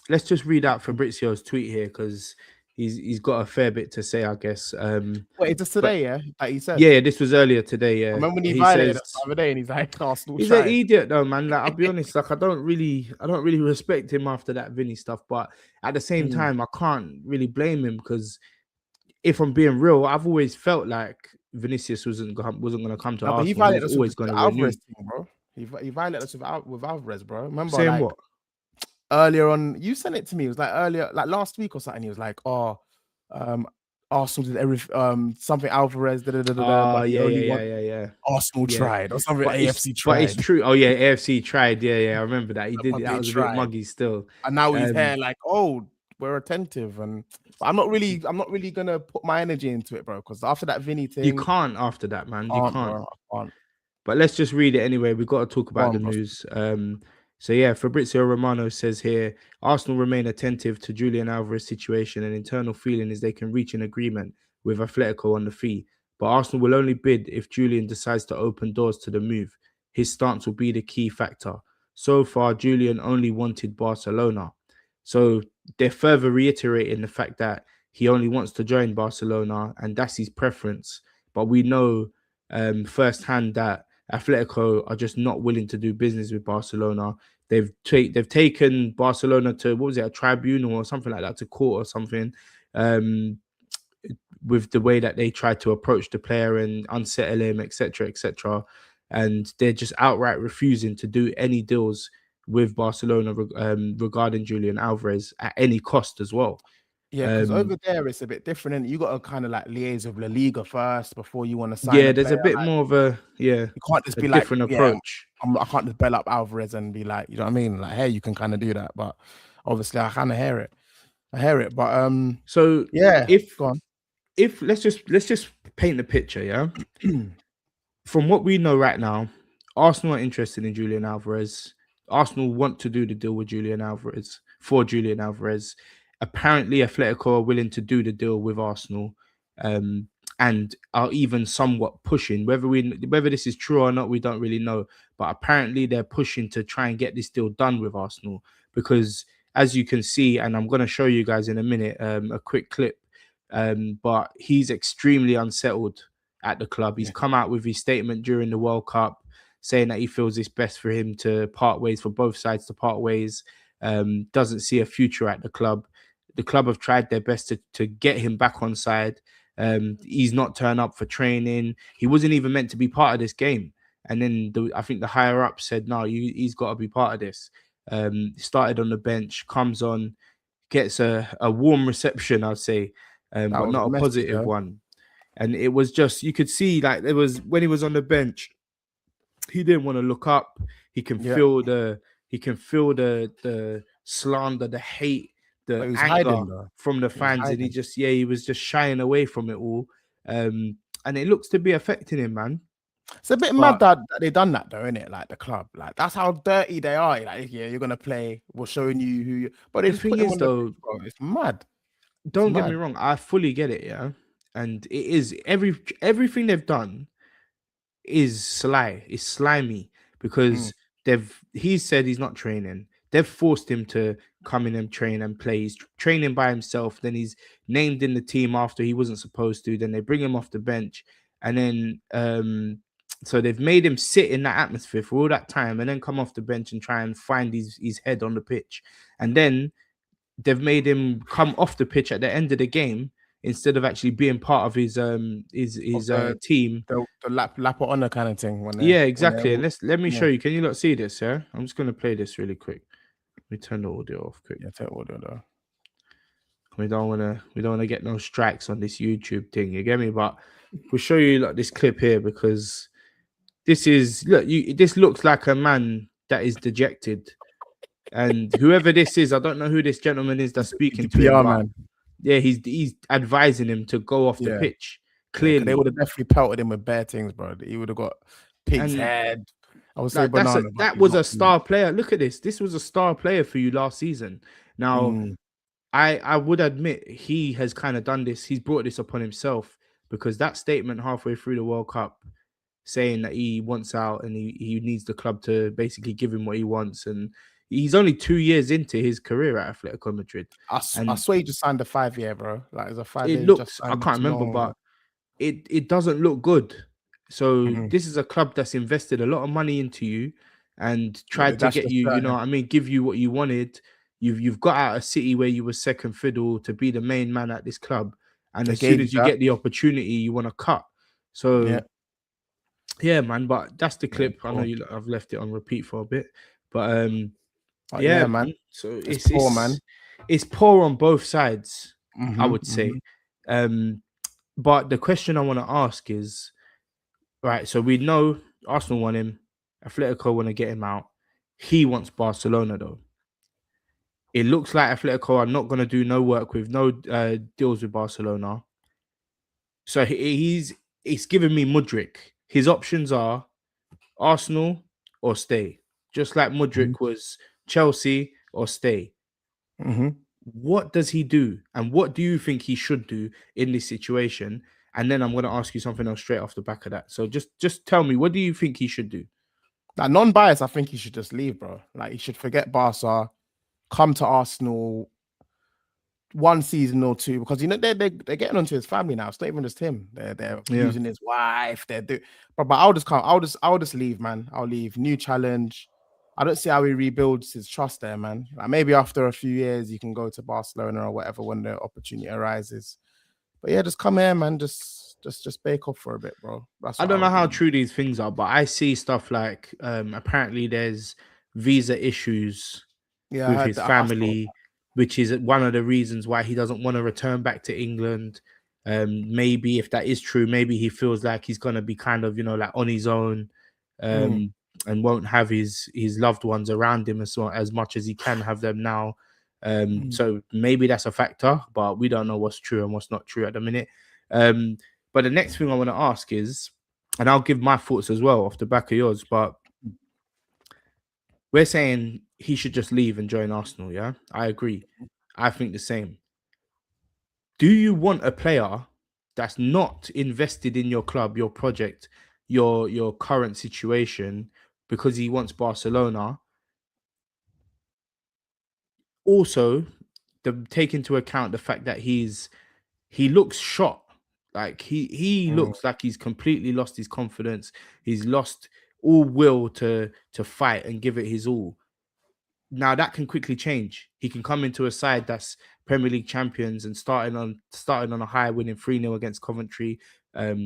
Let's just read out Fabrizio's tweet here because he's got a fair bit to say, I guess. Wait, it's just today, yeah? Like he said. Yeah, this was earlier today. Yeah, I remember when he violated us the other day, and he's like, Arsenal. He's an idiot though, man. Like, I'll be honest, like I don't really respect him after that Vinny stuff, but at the same time, I can't really blame him because if I'm being real, I've always felt like Vinicius wasn't going to come to Arsenal. But he violated us always with going to Alvarez thing, bro. He violated us with Alvarez, bro. Remember, saying like, what? Earlier on, you sent it to me. It was like earlier, like last week or something. He was like, "Oh, Arsenal did something Alvarez, but yeah. Arsenal tried or something. But AFC tried. But it's true. Oh yeah, AFC tried. Yeah. I remember that. He did. That was a bit muggy still. And now he's here, like, oh, we're attentive, and but I'm not really gonna put my energy into it, bro. Because after that Vinny thing, you can't. After that, man, you can't. Bro, I can't. But let's just read it anyway. We've got to talk about the news. So yeah, Fabrizio Romano says here, Arsenal remain attentive to Julian Alvarez's situation, and internal feeling is they can reach an agreement with Atletico on the fee. But Arsenal will only bid if Julian decides to open doors to the move. His stance will be the key factor. So far, Julian only wanted Barcelona. So they're further reiterating the fact that he only wants to join Barcelona, and that's his preference. But we know firsthand that Atletico are just not willing to do business with Barcelona. They've taken Barcelona to, what was it, a tribunal or something like that, to court or something, with the way that they tried to approach the player and unsettle him, etc., etc. And they're just outright refusing to do any deals with Barcelona regarding Julian Alvarez at any cost as well. Yeah, because over there it's a bit different, and you got to kind of like liaise with La Liga first before you want to sign. Yeah, there's a bit more of a You can't just be different approach. I can't just bell up Alvarez and be like, you know what I mean? Like, hey, you can kind of do that, but obviously I kind of hear it. But so yeah, if let's just paint the picture, yeah. From what we know right now, Arsenal are interested in Julian Alvarez. Arsenal want to do the deal with Julian Alvarez for Julian Alvarez. Apparently, Atletico are willing to do the deal with Arsenal, and are even somewhat pushing. Whether this is true or not, we don't really know. But apparently, they're pushing to try and get this deal done with Arsenal because, as you can see, and I'm going to show you guys in a minute, a quick clip. But he's extremely unsettled at the club. He's come out with his statement during the World Cup saying that he feels it's best for him to part ways, for both sides to part ways. Doesn't see a future at the club. The club have tried their best to get him back on side. He's not turned up for training. He wasn't even meant to be part of this game. And then I think the higher up said, no, he's got to be part of this. Started on the bench, comes on, gets a warm reception, I'd say, but not a positive one. And it was just, you could see, like, there was, when he was on the bench, he didn't want to look up. He can feel the slander, the hate, the anger from the fans, and he was just shying away from it all. And it looks to be affecting him, man. It's a bit mad that they done that though, isn't it? Like the club, like that's how dirty they are. Like, yeah, you're gonna play. We're showing you who you. But the thing is, though, it's mad. Don't get me wrong. I fully get it, yeah. And it is everything they've done is slimy because he said he's not training. They've forced him to come in and train and play. He's training by himself. Then he's named in the team after he wasn't supposed to. Then they bring him off the bench. and then so they've made him sit in that atmosphere for all that time, and then come off the bench and try and find his head on the pitch, and then they've made him come off the pitch at the end of the game instead of actually being part of his team. The lap honor kind of thing. Yeah, exactly. And let me yeah. show you. Can you not see this? Yeah, I'm just gonna play this really quick. Let me turn the audio off quick. Yeah, take audio though. We don't wanna get no strikes on this YouTube thing. You get me? But we'll show you like this clip here because this looks like a man that is dejected. And whoever this is, I don't know who this gentleman is that's speaking to him. Man. Yeah, he's advising him to go off the pitch. Clearly, they would have definitely pelted him with bare things, bro. He would have got pig's head. I would say banana. That was a star player. Look at this. This was a star player for you last season. Now, I would admit he has kind of done this. He's brought this upon himself because that statement halfway through the World Cup saying that he wants out and he needs the club to basically give him what he wants. And he's only 2 years into his career at Atletico Madrid. I swear he just signed a 5-year, bro. Like it's a 5-year. It looks, I can't remember, but it doesn't look good. So this is a club that's invested a lot of money into you and tried to get you, you know what I mean, give you what you wanted. You've got out of City where you were second fiddle to be the main man at this club. And as soon as you get the opportunity, you want to cut. So yeah, man, but that's the clip. I know I've left it on repeat for a bit. But yeah, man. So it's poor, man. It's poor on both sides, I would say. But the question I want to ask is, right, so we know Arsenal want him, Atletico want to get him out. He wants Barcelona, though. It looks like Atletico are not going to do no work with no deals with Barcelona. So it's giving me Mudryk. His options are Arsenal or stay. Just like Mudryk was Chelsea or stay. What does he do? And what do you think he should do in this situation? And then I'm going to ask you something else straight off the back of that. So just tell me, what do you think he should do? Like non-biased, I think he should just leave, bro. Like he should forget Barca, come to Arsenal 1 season or 2, because you know they're getting onto his family now. It's not even just him. They're using his wife. But I'll just leave, man. I'll leave. New challenge. I don't see how he rebuilds his trust there, man. Like maybe after a few years, you can go to Barcelona or whatever when the opportunity arises. But yeah, just come here, man. Just bake off for a bit, bro. I don't know how true these things are, but I see stuff like apparently there's visa issues with his family, which is one of the reasons why he doesn't want to return back to England. Maybe if that is true, maybe he feels like he's gonna be kind of, you know, like on his own. And won't have his loved ones around him as much as he can have them now. So maybe that's a factor, but we don't know what's true and what's not true at the minute. But the next thing I want to ask is, and I'll give my thoughts as well off the back of yours, but we're saying he should just leave and join Arsenal, yeah? I agree. I think the same. Do you want a player that's not invested in your club, your project, your current situation, because he wants Barcelona? Also, take into account the fact that he looks shot. Like he looks like he's completely lost his confidence. He's lost all will to fight and give it his all. Now that can quickly change. He can come into a side that's Premier League champions and starting on a high, winning 3-0 against Coventry.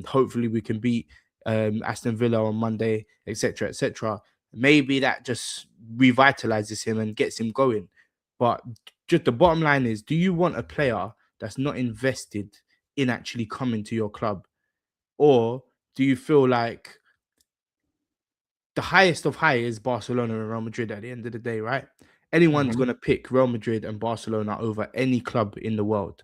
Hopefully we can beat Aston Villa on Monday, etc., etc. Maybe that just revitalizes him and gets him going. But just the bottom line is, do you want a player that's not invested in actually coming to your club? Or do you feel like the highest of high is Barcelona and Real Madrid at the end of the day, right? Anyone's going to pick Real Madrid and Barcelona over any club in the world.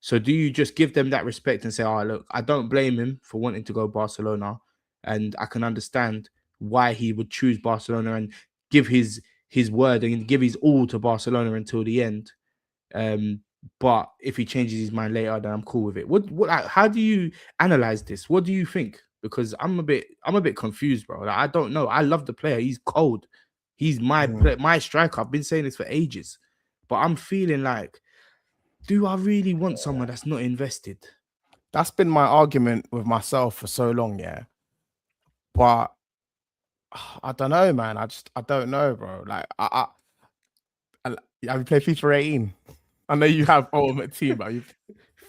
So do you just give them that respect and say, oh, look, I don't blame him for wanting to go Barcelona, and I can understand why he would choose Barcelona and give his word and give his all to Barcelona until the end. But if he changes his mind later, then I'm cool with it. How do you analyze this? What do you think? Because I'm a bit confused, bro. Like, I don't know. I love the player. He's cold. He's my striker. I've been saying this for ages, but I'm feeling like, do I really want someone that's not invested? That's been my argument with myself for so long, yeah. But I don't know, man. I don't know, bro. Like I have you played FIFA 18? I know you have Ultimate Team, but you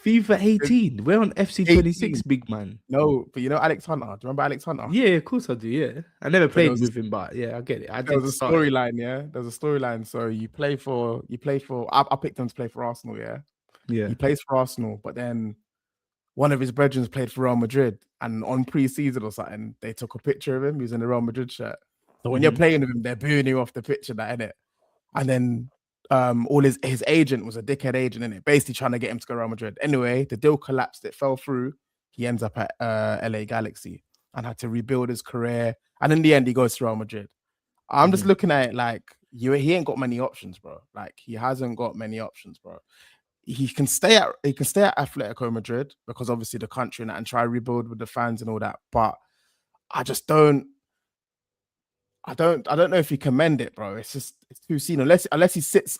FIFA 18. We're on FC 26, 18. big man. No, but you know Alex Hunter. Do you remember Alex Hunter? Yeah, of course I do. Yeah, I never So played with him, but yeah, I get it. I there did was a start it. storyline, yeah. There's a storyline. So you play for I picked him to play for Arsenal, yeah. Yeah. He plays for Arsenal, but then one of his brethren played for Real Madrid, and on pre-season or something, they took a picture of him using the Real Madrid shirt. So when you're playing with him, they're booing you off the picture, that innit? And then all his agent was a dickhead agent, innit? Basically trying to get him to go Real Madrid. Anyway, the deal collapsed, it fell through. He ends up at LA Galaxy and had to rebuild his career. And in the end, he goes to Real Madrid. I'm just looking at it like he ain't got many options, bro. Like he hasn't got many options, bro. He can stay at Atletico Madrid because obviously the country and try to rebuild with the fans and all that. But I just don't. I don't know if he can mend it, bro. It's too soon. Unless he sits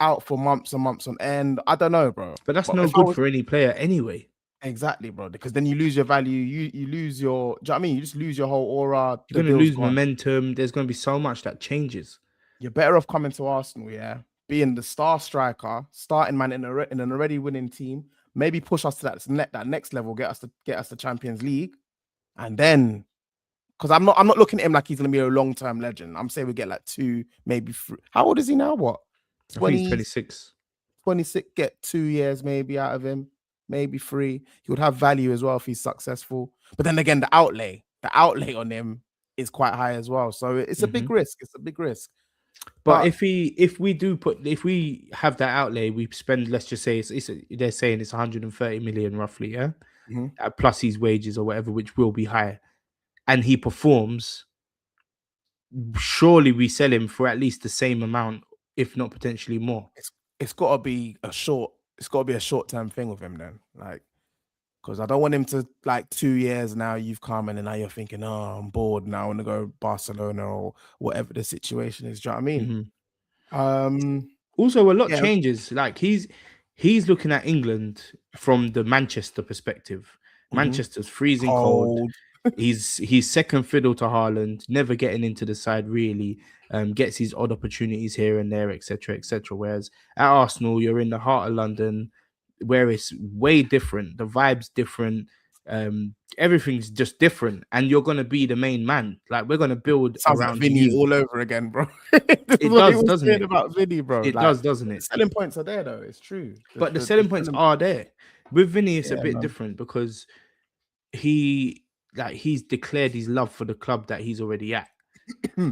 out for months and months on end. I don't know, bro. But that's no good for any player anyway. Exactly, bro. Because then you lose your value. You lose your. Do you know what I mean? You just lose your whole aura. You're going to lose momentum. There's going to be so much that changes. You're better off coming to Arsenal, yeah. Being the star striker, starting man in an already winning team. Maybe push us to that next level. Get us the Champions League, and then. Because I'm not looking at him like he's going to be a long-term legend. I'm saying we get like 2, maybe 3. How old is he now? What? 20, I think he's 26. 26, get 2 years maybe out of him, maybe 3. He would have value as well if he's successful. But then again, the outlay on him is quite high as well. So it's a big risk. It's a big risk. But if we have that outlay, we spend, let's just say they're saying it's 130 million roughly, yeah? Plus his wages or whatever, which will be high. And he performs, surely we sell him for at least the same amount, if not potentially more. It's got to be a short-term thing with him then, like, because I don't want him to, like, 2 years now you've come in and now you're thinking, oh, I'm bored now, I want to go Barcelona or whatever the situation is. Do you know what I mean? Also, a lot changes. Like he's looking at England from the Manchester perspective. Manchester's freezing cold. He's second fiddle to Haaland, never getting into the side really. Gets his odd opportunities here and there, etc., etc. Whereas at Arsenal, you're in the heart of London, where it's way different. The vibe's different. Everything's just different, and you're gonna be the main man. Like we're gonna build around Vinny you all over again, bro. It does, doesn't it? About Vinny, bro. It does, doesn't it? The selling points are there, though. It's true. But the selling points are there. With Vinny, it's a bit different because he's declared his love for the club that he's already at.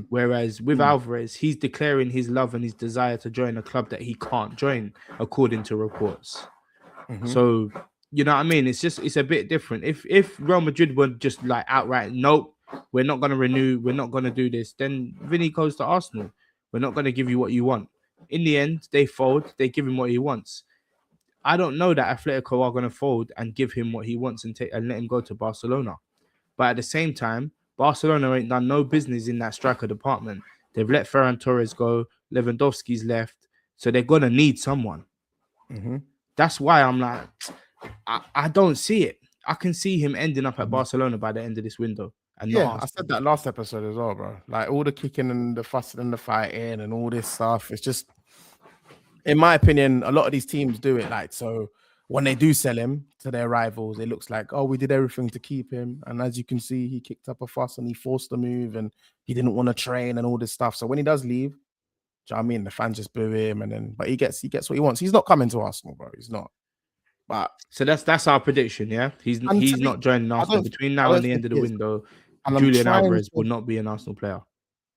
Whereas with Alvarez, he's declaring his love and his desire to join a club that he can't join, according to reports. So, you know what I mean? It's a bit different. If Real Madrid were just like outright, nope, we're not going to renew, we're not going to do this, then Vinny goes to Arsenal. We're not going to give you what you want. In the end, they fold, they give him what he wants. I don't know that Atletico are going to fold and give him what he wants and let him go to Barcelona. But at the same time, Barcelona ain't done no business in that striker department. They've let Ferran Torres go. Lewandowski's left. So they're going to need someone. That's why I'm like, I don't see it. I can see him ending up at Barcelona by the end of this window. And I said that last episode as well, bro. Like all the kicking and the fussing and the fighting and all this stuff. It's just, in my opinion, a lot of these teams do it. Like, so when they do sell him to their rivals, it looks like, oh, we did everything to keep him. And as you can see, he kicked up a fuss and he forced the move and he didn't want to train and all this stuff. So when he does leave, do you know what I mean? The fans just boo him, but he gets what he wants. He's not coming to Arsenal, bro. He's not. But so that's our prediction, yeah. He's not joining Arsenal between now and the end of the window. Julian Alvarez will not be an Arsenal player.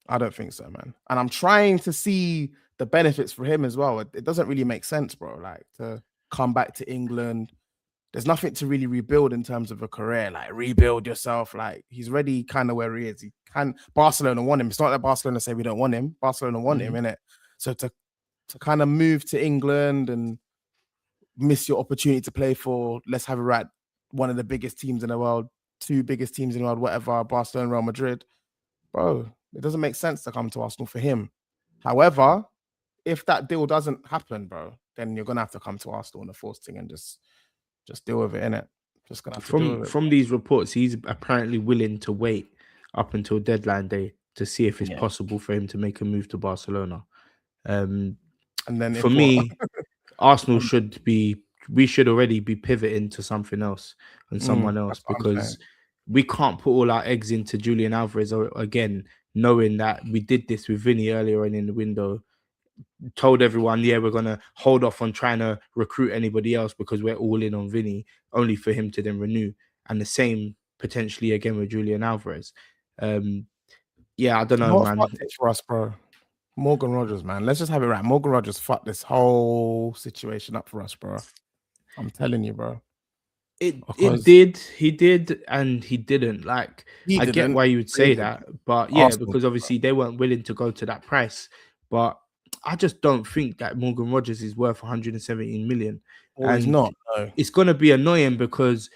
I don't think so, man. And I'm trying to see the benefits for him as well. It doesn't really make sense, bro. Like to come back to England, there's nothing to really rebuild in terms of a career. Like rebuild yourself. Like he's ready, kind of where he is. Barcelona want him. It's not that Barcelona say we don't want him. Barcelona want him, innit? So to kind of move to England and miss your opportunity to play for, let's have it right, one of the biggest teams in the world, 2 biggest teams in the world, whatever, Barcelona, Real Madrid, bro, it doesn't make sense to come to Arsenal for him. However, if that deal doesn't happen, bro, then you're gonna have to come to Arsenal in the forced thing and just deal with it, innit? Just gonna have to deal with it. From these reports, he's apparently willing to wait up until deadline day to see if it's Yeah. possible for him to make a move to Barcelona. And then For if what? me, Arsenal we should already be pivoting to something else and someone That's else, what I'm saying. because we can't put all our eggs into Julian Alvarez again, knowing that we did this with Vinny earlier on in the window. Told everyone, yeah, we're gonna hold off on trying to recruit anybody else because we're all in on Vinny, only for him to then renew. And the same potentially again with Julian Alvarez. Yeah, I don't know, What man. fucked it for us, bro? Morgan Rogers, man. Let's just have it right. Morgan Rogers fucked this whole situation up for us, bro. I'm telling you, bro. He did, and he didn't. Like, I get didn't. why you would They say did. that, but yeah, Arsenal because did, bro. obviously they weren't willing to go to that price. But I just don't think that Morgan Rogers is worth 117 million, Well, he's and not. No. it's gonna be annoying because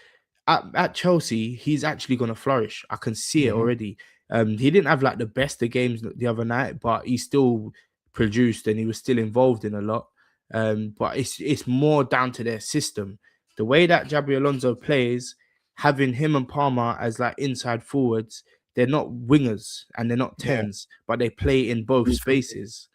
at Chelsea he's actually gonna flourish. I can see it already. He didn't have like the best of games the other night, but he still produced and he was still involved in a lot. But it's more down to their system. The way that Jabi Alonso plays, having him and Palmer as like inside forwards, they're not wingers and they're not Yeah. tens, but they play in both spaces.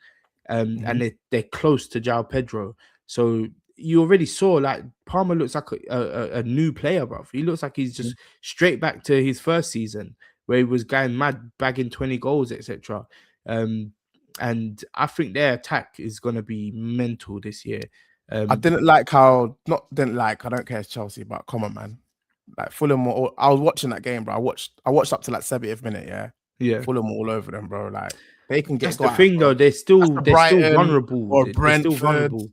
And they're close to João Pedro. So you already saw like Palmer looks like a new player, bro. He looks like he's just straight back to his first season where he was going mad, bagging 20 goals, etc. And I think their attack is going to be mental this year. I didn't like how I don't care, it's Chelsea, but come on, man. Like Fulham, I was watching that game, bro. I watched up to like 70th minute, yeah. Fulham all over them, bro. Like they can get. That's the thing, though. They're still vulnerable. Or They're still Brentford. vulnerable.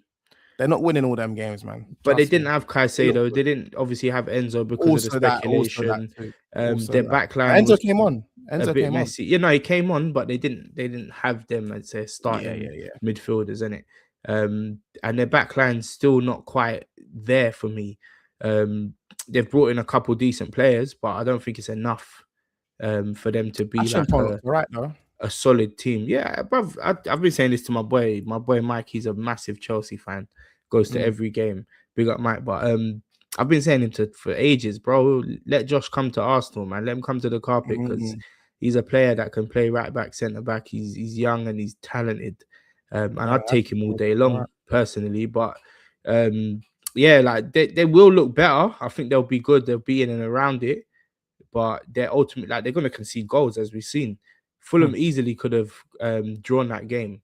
They're not winning all them games, man. But they didn't have Caicedo. They didn't obviously have Enzo because of the speculation. Their backline Enzo came on. A bit messy. You know, he came on, but they didn't have them as their starting midfielders, innit? And their backline's still not quite there for me. They've brought in a couple decent players, but I don't think it's enough for them to be a solid team. Yeah, bruv, I've been saying this to my boy Mike. He's a massive Chelsea fan, goes to every game. Big up Mike, but I've been saying him for ages, bro. Let Josh come to Arsenal, man. Let him come to the carpet because he's a player that can play right back, centre back. He's young and he's talented, and I'd take him all day long personally. But yeah, like they will look better. I think they'll be good. They'll be in and around it, but they're ultimately like they're going to concede goals as we've seen. Fulham easily could have drawn that game,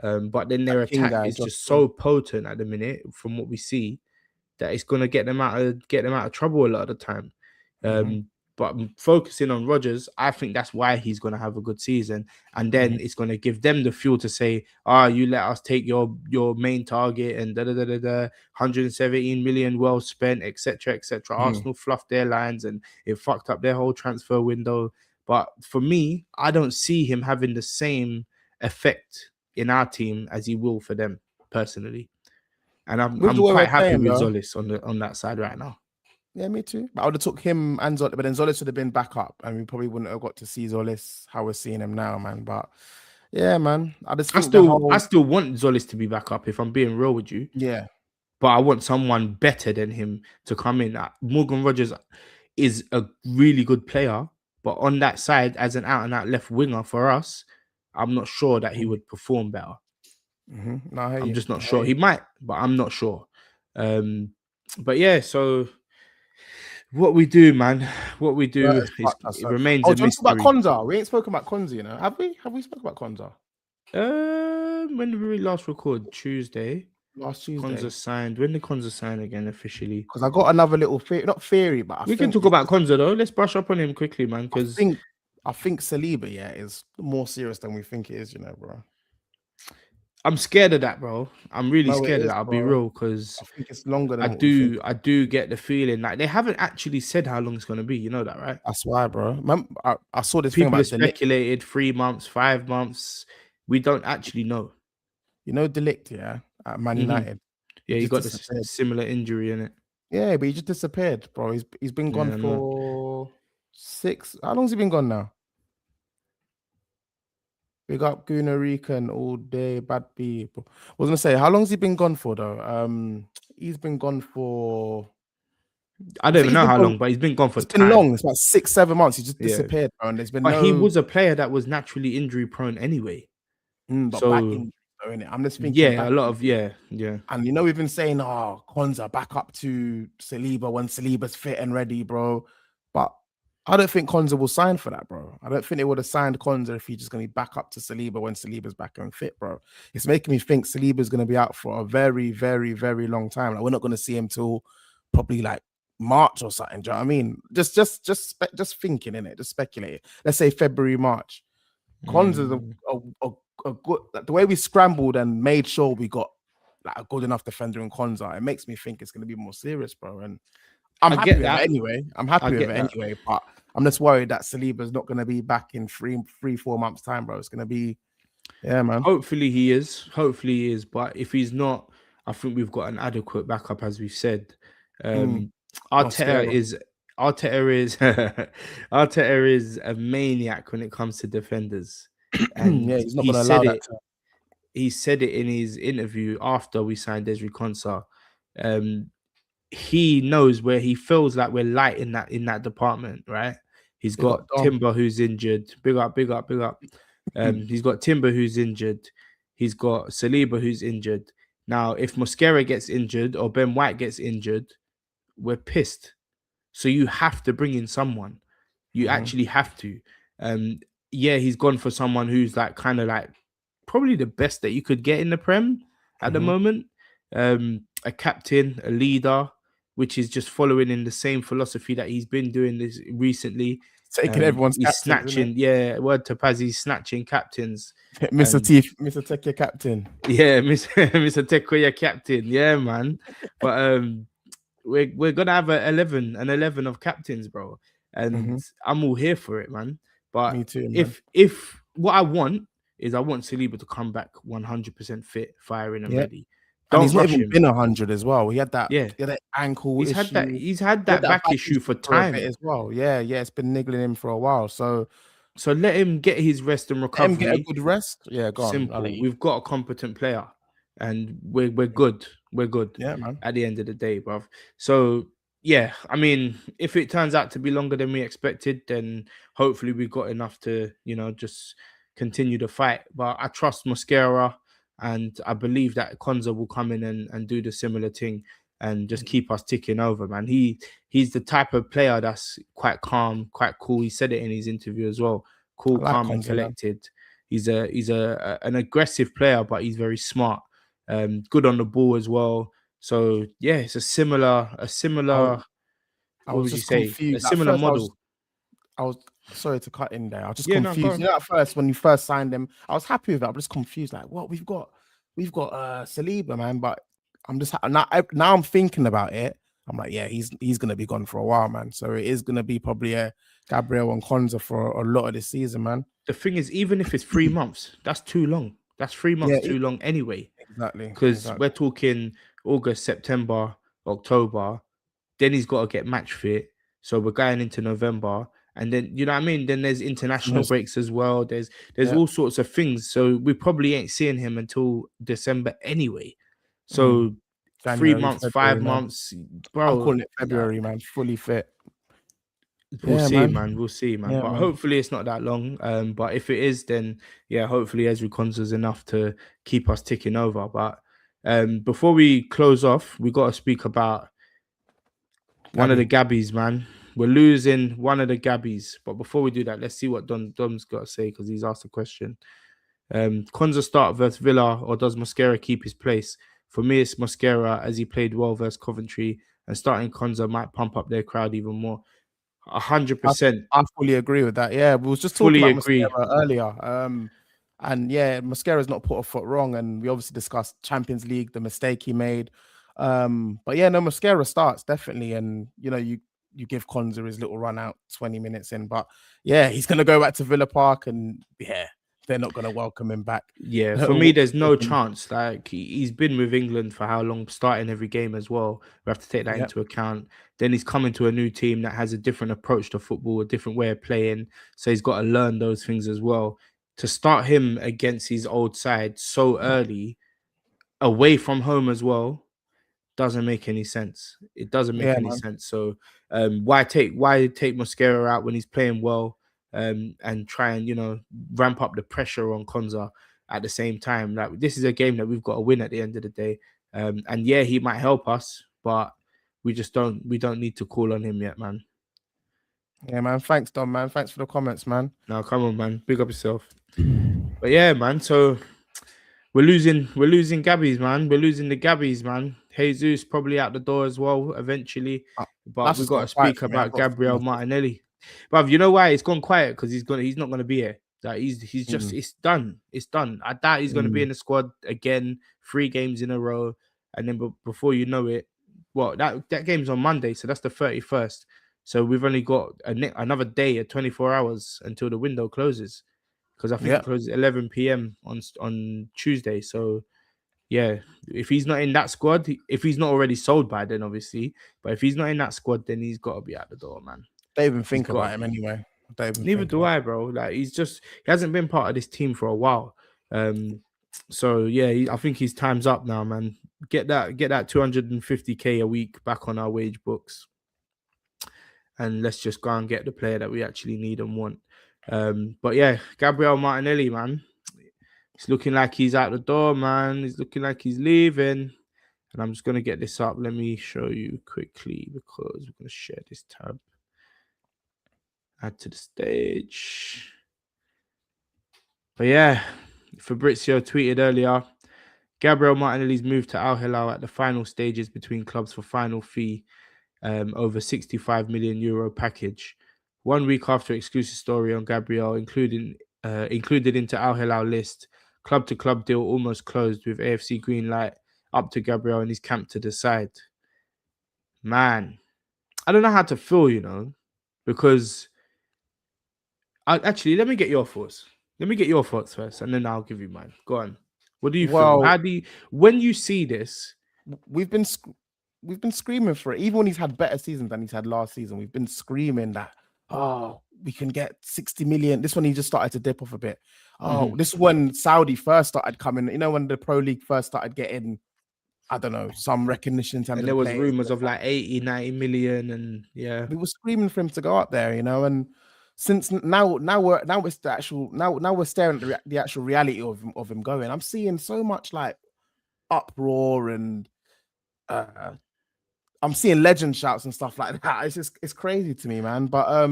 but then their attack is just so potent at the minute, from what we see, that it's going to get them out of trouble a lot of the time. But focusing on Rodgers, I think that's why he's going to have a good season, and then it's going to give them the fuel to say, you let us take your main target and 117 million well spent, etc. Arsenal fluffed their lines and it fucked up their whole transfer window. But for me, I don't see him having the same effect in our team as he will for them personally. And I'm quite happy with Zolis on that side right now. Yeah, me too. But I would have took him and Zolis, but then Zolis would have been back up, and we probably wouldn't have got to see Zolis how we're seeing him now, man. But yeah, man, I still want Zolis to be back up, if I'm being real with you. Yeah, but I want someone better than him to come in. Morgan Rogers is a really good player, but on that side, as an out-and-out left winger for us, I'm not sure that he would perform better. I'm just not sure. He might, but I'm not sure. But yeah, so what we do, man, it remains a mystery. About Konza. We ain't spoken about Konza, you know. Have we? Have we spoken about Konza? When did we last record? Tuesday. Last Tuesday. Konza signed. When did Konza sign again officially? Because I got another little theory, not theory, but we can talk about Konza though. Let's brush up on him quickly, man. Because I think Saliba, is more serious than we think it is, you know, bro. I'm scared of that, bro. I'm really scared of that. I'll be real, because I think it's longer than I do get the feeling like they haven't actually said how long it's gonna be. You know that, right? That's why, bro. I saw this People thing about speculated 3 months, 5 months. We don't actually know. You know, Delict, at Man United. Yeah, he got a similar injury in it. Yeah, but he just disappeared, bro. He's been gone for 6. How long's he been gone now? Big up Gunarican all day, bad people. I was gonna say, how long's he been gone for though? He's been gone for I don't even know how long, but he's been gone for It's been time. long. It's about 6-7 months. He just Yeah. disappeared, bro. And there's been But he no. was a player that was naturally injury prone anyway. But back in, innit? I'm just thinking. Yeah, Back a lot of yeah. And we've been saying, Konza back up to Saliba when Saliba's fit and ready, bro. But I don't think Konza will sign for that, bro. I don't think they would have signed Konza if he's just going to be back up to Saliba when Saliba's back and fit, bro. It's making me think Saliba's going to be out for a very, very, very long time. Like, we're not going to see him till probably like March or something. Do you know what I mean? Just thinking in it, just speculating. Let's say February, March. Konza's a good. The way we scrambled and made sure we got like a good enough defender in Konza, it makes me think it's going to be more serious, bro. And I'm happy with it anyway. But I'm just worried that Saliba's not going to be back in 3-4 months' time, bro. It's going to be, yeah, man. Hopefully he is. But if he's not, I think we've got an adequate backup, as we've said. Arteta is a maniac when it comes to defenders, and yeah, he's not going to allow that. He said it in his interview after we signed Ezri Konsa. He knows where he feels like we're light in that department, right? He's got Timber who's injured. Big up. He's got Timber who's injured. He's got Saliba who's injured. Now, if Mosquera gets injured or Ben White gets injured, we're pissed. So you have to bring in someone. You actually have to. Yeah, he's gone for someone who's like kind of like probably the best that you could get in the Prem at the moment. A captain, a leader, which is just following in the same philosophy that he's been doing this recently. Taking everyone's captains, snatching, word to Paz, he's snatching captains. Mr. Take your captain. Yeah, Mr. Take your captain. Yeah, man. But we're gonna have an 11 of captains, bro. And I'm all here for it, man. But me too, man. If what I want is I want Saliba to come back 100% fit, firing and ready. And he's not even been 100 as well. He had that, he had that ankle he's issue. He's had that back issue for time as well. Yeah, it's been niggling him for a while. So let him get his rest and recovery. Let him get a good rest. Yeah, go on. Simple. We've got a competent player, and we're good. We're good. Yeah, man. At the end of the day, bruv. So yeah, I mean, if it turns out to be longer than we expected, then hopefully we got enough to just continue the fight. But I trust Mosquera. And I believe that Konza will come in and do the similar thing and just keep us ticking over, man. He's the type of player that's quite calm, quite cool. He said it in his interview as well. Cool, calm, and collected. Man. He's an aggressive player, but he's very smart. Good on the ball as well. So yeah, it's a similar. I was just confused. A similar model. I was sorry to cut in there. I was just confused. At first, when you first signed him, I was happy with it. I'm just confused. Like, what we've got Saliba, man. But I'm just now I'm thinking about it. I'm like, yeah, he's gonna be gone for a while, man. So it is gonna be probably a Gabriel and Konza for a lot of this season, man. The thing is, even if it's 3 months, that's too long. That's 3 months too long anyway. Exactly. Because we're talking August, September, October. Then he's got to get match fit. So we're going into November. And then, you know what I mean? Then there's international breaks as well. There's all sorts of things. So we probably ain't seeing him until December anyway. So January, 3 months, February, 5 months, bro. I'm calling it February, man. Fully fit. We'll see, man. We'll see, man. But hopefully it's not that long. But if it is, then hopefully Ezri Konsa's enough to keep us ticking over. But before we close off, we got to speak about one of the Gabbies, man. We're losing one of the Gabbies. But before we do that, let's see what Dom's got to say, because he's asked a question. Konsa start versus Villa, or does Mosquera keep his place? For me, it's Mosquera, as he played well versus Coventry, and starting Konsa might pump up their crowd even more. 100%. I fully agree with that. Yeah, we was just talking about Mosquera earlier. And yeah, Mosquera's not put a foot wrong. And we obviously discussed Champions League, the mistake he made. But yeah, no, Mosquera starts definitely. And you give Konsa his little run out 20 minutes in, but yeah, he's going to go back to Villa Park, and yeah, they're not going to welcome him back. Yeah, for me, there's no chance. Like, he's been with England for how long, starting every game as well. We have to take that into account. Then he's coming to a new team that has a different approach to football, a different way of playing. So he's got to learn those things as well. To start him against his old side so early, away from home as well, doesn't make any sense. It doesn't make Yeah, any man. sense. So why take Mosquera out when he's playing well, and try and, you know, ramp up the pressure on Konza at the same time? Like, this is a game that we've got to win at the end of the day. And yeah, he might help us, but we don't need to call on him yet, man. Yeah, man. Thanks, Dom, man. Thanks for the comments, man. Now come on, man. Big up yourself. But yeah, man. So we're losing Gabbies, man. We're losing the Gabbies, man. Jesus probably out the door as well eventually. Uh, But That's we just got to gone quiet speak for me. I've about got Gabriel something else. Martinelli. But you know why it's gone quiet? Because he's not gonna be here. Like, he's just Mm. it's done. It's done. I doubt he's gonna be Mm. in the squad again, 3 games in a row, and then before you know it, well, that game's on Monday, so that's the 31st. So we've only got another day at 24 hours until the window closes, because I think Yeah. it closes at 11 p.m. on Tuesday. So yeah, if he's not in that squad, if he's not already sold by then, obviously, but if he's not in that squad, then he's got to be out the door, man. Don't even He's think got about to him be. anyway. Don't even Neither think do about I, bro. Like, he hasn't been part of this team for a while. So yeah, I think his time's up now, man. Get that 250K a week back on our wage books, and let's just go and get the player that we actually need and want. But yeah, Gabriel Martinelli, man, it's looking like he's out the door, man. He's looking like he's leaving. And I'm just going to get this up. Let me show you quickly, because we're going to share this tab. Add to the stage. But yeah, Fabrizio tweeted earlier, Gabriel Martinelli's moved to Al Hilal at the final stages between clubs for final fee, over 65 million euro package. 1 week after exclusive story on Gabriel, included into Al Hilal list, club to club deal almost closed, with AFC green light up to Gabriel and his camp to decide. Man, I don't know how to feel, you know, because actually, let me get your thoughts. Let me get your thoughts first, and then I'll give you mine. Go on. What do you feel? Well, When you see this? we've been screaming for it. Even when he's had better seasons than he's had last season, we've been screaming that, oh, we can get 60 million. This one, he just started to dip off a bit. Oh, this is when Saudi first started coming. You know, when the Pro League first started getting, I don't know, some recognition in terms And of there the was players. rumors of like 80, 90 million, and yeah, We were screaming for him to go up there, you know. And since now it's the actual now we're staring at the actual reality of him going. I'm seeing so much like uproar and I'm seeing legend shouts and stuff like that. It's crazy to me, man. But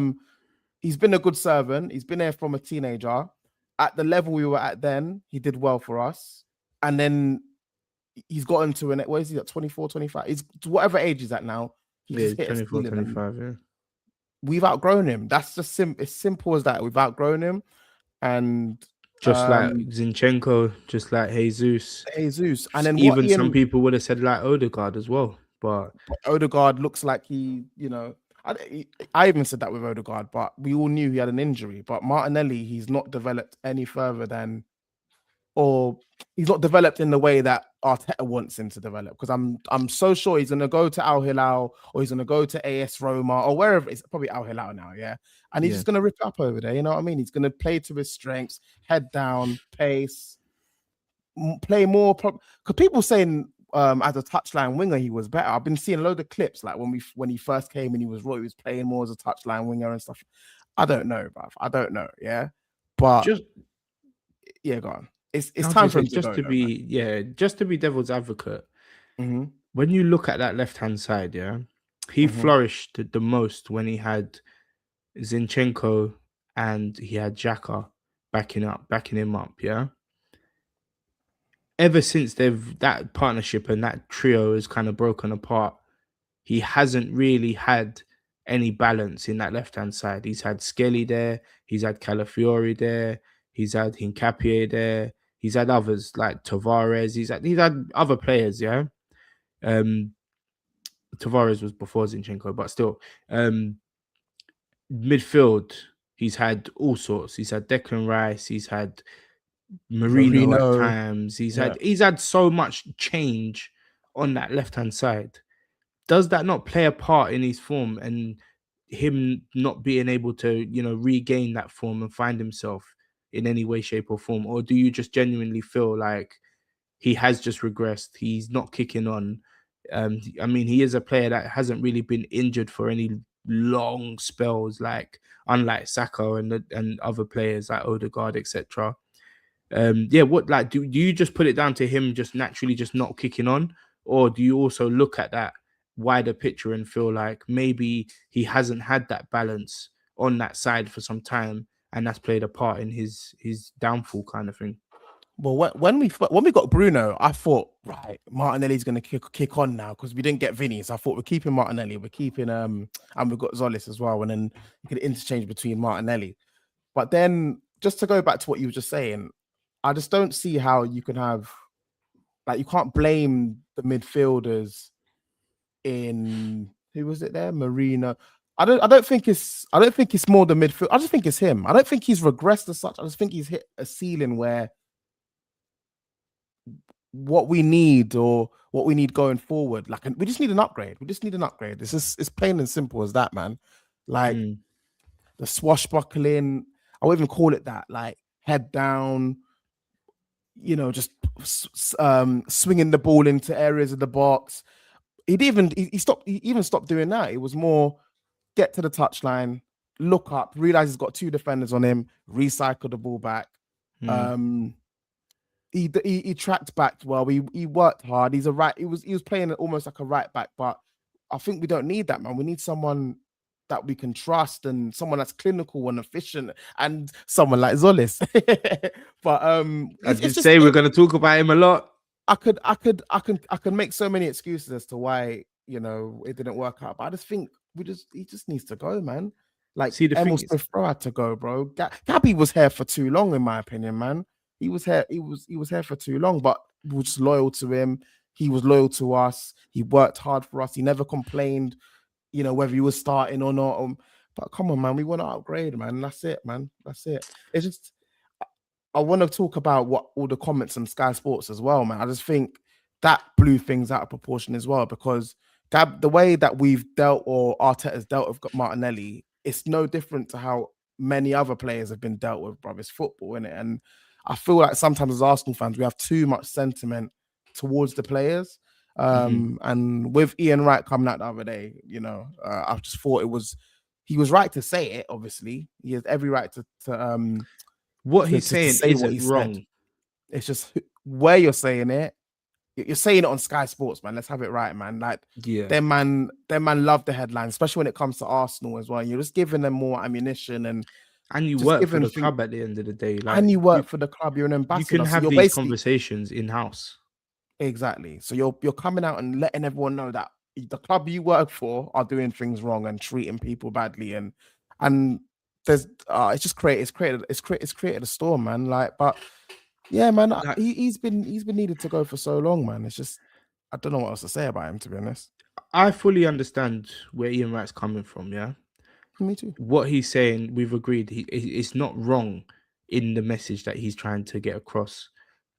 he's been a good servant. He's been there from a teenager. At the level we were at then, he did well for us. And then he's gotten to what is he at 24, 25? He's whatever age he's at now. He yeah, just hit 24, a ceiling. 25, yeah. We've outgrown him. That's just as simple as that. We've outgrown him. And Just like Zinchenko, just like Jesus. And then even some people would have said like Odegaard as well. But Odegaard looks like he, you know, I even said that with Odegaard, but we all knew he had an injury. But Martinelli, he's not developed any further than, or he's not developed in the way that Arteta wants him to develop. Because I'm so sure he's going to go to Al Hilal, or he's going to go to AS Roma, or wherever. It's probably Al Hilal now, yeah. And he's just going to rip up over there. You know what I mean? He's going to play to his strengths, head down, pace, play more. Because people saying as a touchline winger he was better. I've been seeing a load of clips like when he first came and he was playing more as a touchline winger and stuff. I don't know, bruv. I don't know. Yeah, but yeah, go on. It's time for him to just go, just to be devil's advocate. Mm-hmm. When you look at that left hand side, he flourished the most when he had Zinchenko and he had Xhaka backing him up. Yeah. Ever since that partnership and that trio has kind of broken apart, he hasn't really had any balance in that left-hand side. He's had Skelly there, he's had Calafiori there, he's had Hincapié there, he's had others like Tavares, he's had other players, yeah. Tavares was before Zinchenko, but still, midfield, he's had all sorts. He's had Declan Rice, he's had Marino at times. He's had so much change on that left-hand side. Does that not play a part in his form and him not being able to, regain that form and find himself in any way, shape, or form? Or do you just genuinely feel like he has just regressed? He's not kicking on, I mean, he is a player that hasn't really been injured for any long spells, like unlike Saka and other players like Odegaard, etc. Yeah, what like do you just put it down to him just naturally just not kicking on, or do you also look at that wider picture and feel like maybe he hasn't had that balance on that side for some time, and that's played a part in his downfall kind of thing? Well, when we got Bruno, I thought, right, Martinelli's going to kick on now because we didn't get Vinny. So I thought we're keeping Martinelli, we're keeping and we've got Zolis as well, and then you could interchange between Martinelli. But then just to go back to what you were just saying, I just don't see how you can have, like, you can't blame the midfielders in, who was it there? Marino. I don't think it's more the midfield. I just think it's him. I don't think he's regressed as such. I just think he's hit a ceiling where what we need going forward, like, we just need an upgrade. We just need an upgrade. It's plain and simple as that, man. Like the swashbuckling, I won't even call it that. Like, head down, just swinging the ball into areas of the box. He even stopped doing that. It was more get to the touchline, look up, realize he's got two defenders on him, recycle the ball back. He tracked back well. He worked hard. He was playing almost like a right back, but I think we don't need that, man. We need someone that we can trust and someone that's clinical and efficient, and someone like Zolis. But I did say we're going to talk about him a lot. I can make so many excuses as to why it didn't work out, but I just think he just needs to go, man. Like, Emil Smith Rowe had to go, bro. Gabby was here for too long, in my opinion, man. He was here for too long, but we were just loyal to him. He was loyal to us. He worked hard for us. He never complained, whether he was starting or not. But come on, man, we want to upgrade, man. That's it, man. That's it. It's just, I want to talk about what all the comments on Sky Sports as well, man. I just think that blew things out of proportion as well, because the way that we've dealt, or Arteta's dealt with Martinelli, it's no different to how many other players have been dealt with, bro. It's football, innit? And I feel like sometimes as Arsenal fans, we have too much sentiment towards the players. And with Ian Wright coming out the other day, I just thought he was right to say it. Obviously, he has every right to what he's saying isn't wrong. Said. It's just where you're saying it. You're saying it on Sky Sports, man. Let's have it right, man. Like, them man love the headlines, especially when it comes to Arsenal as well. You're just giving them more ammunition, and you work for the club at the end of the day. Like, and you work for the club. You're an ambassador. You can have these conversations in house. Exactly. So you're coming out and letting everyone know that the club you work for are doing things wrong and treating people badly, and there's it's created a storm, man. Like, but yeah, man, he's been needed to go for so long, man. It's just, I don't know what else to say about him, to be honest. I fully understand where Ian Wright's coming from. Yeah, me too. What he's saying, we've agreed. It's not wrong in the message that he's trying to get across.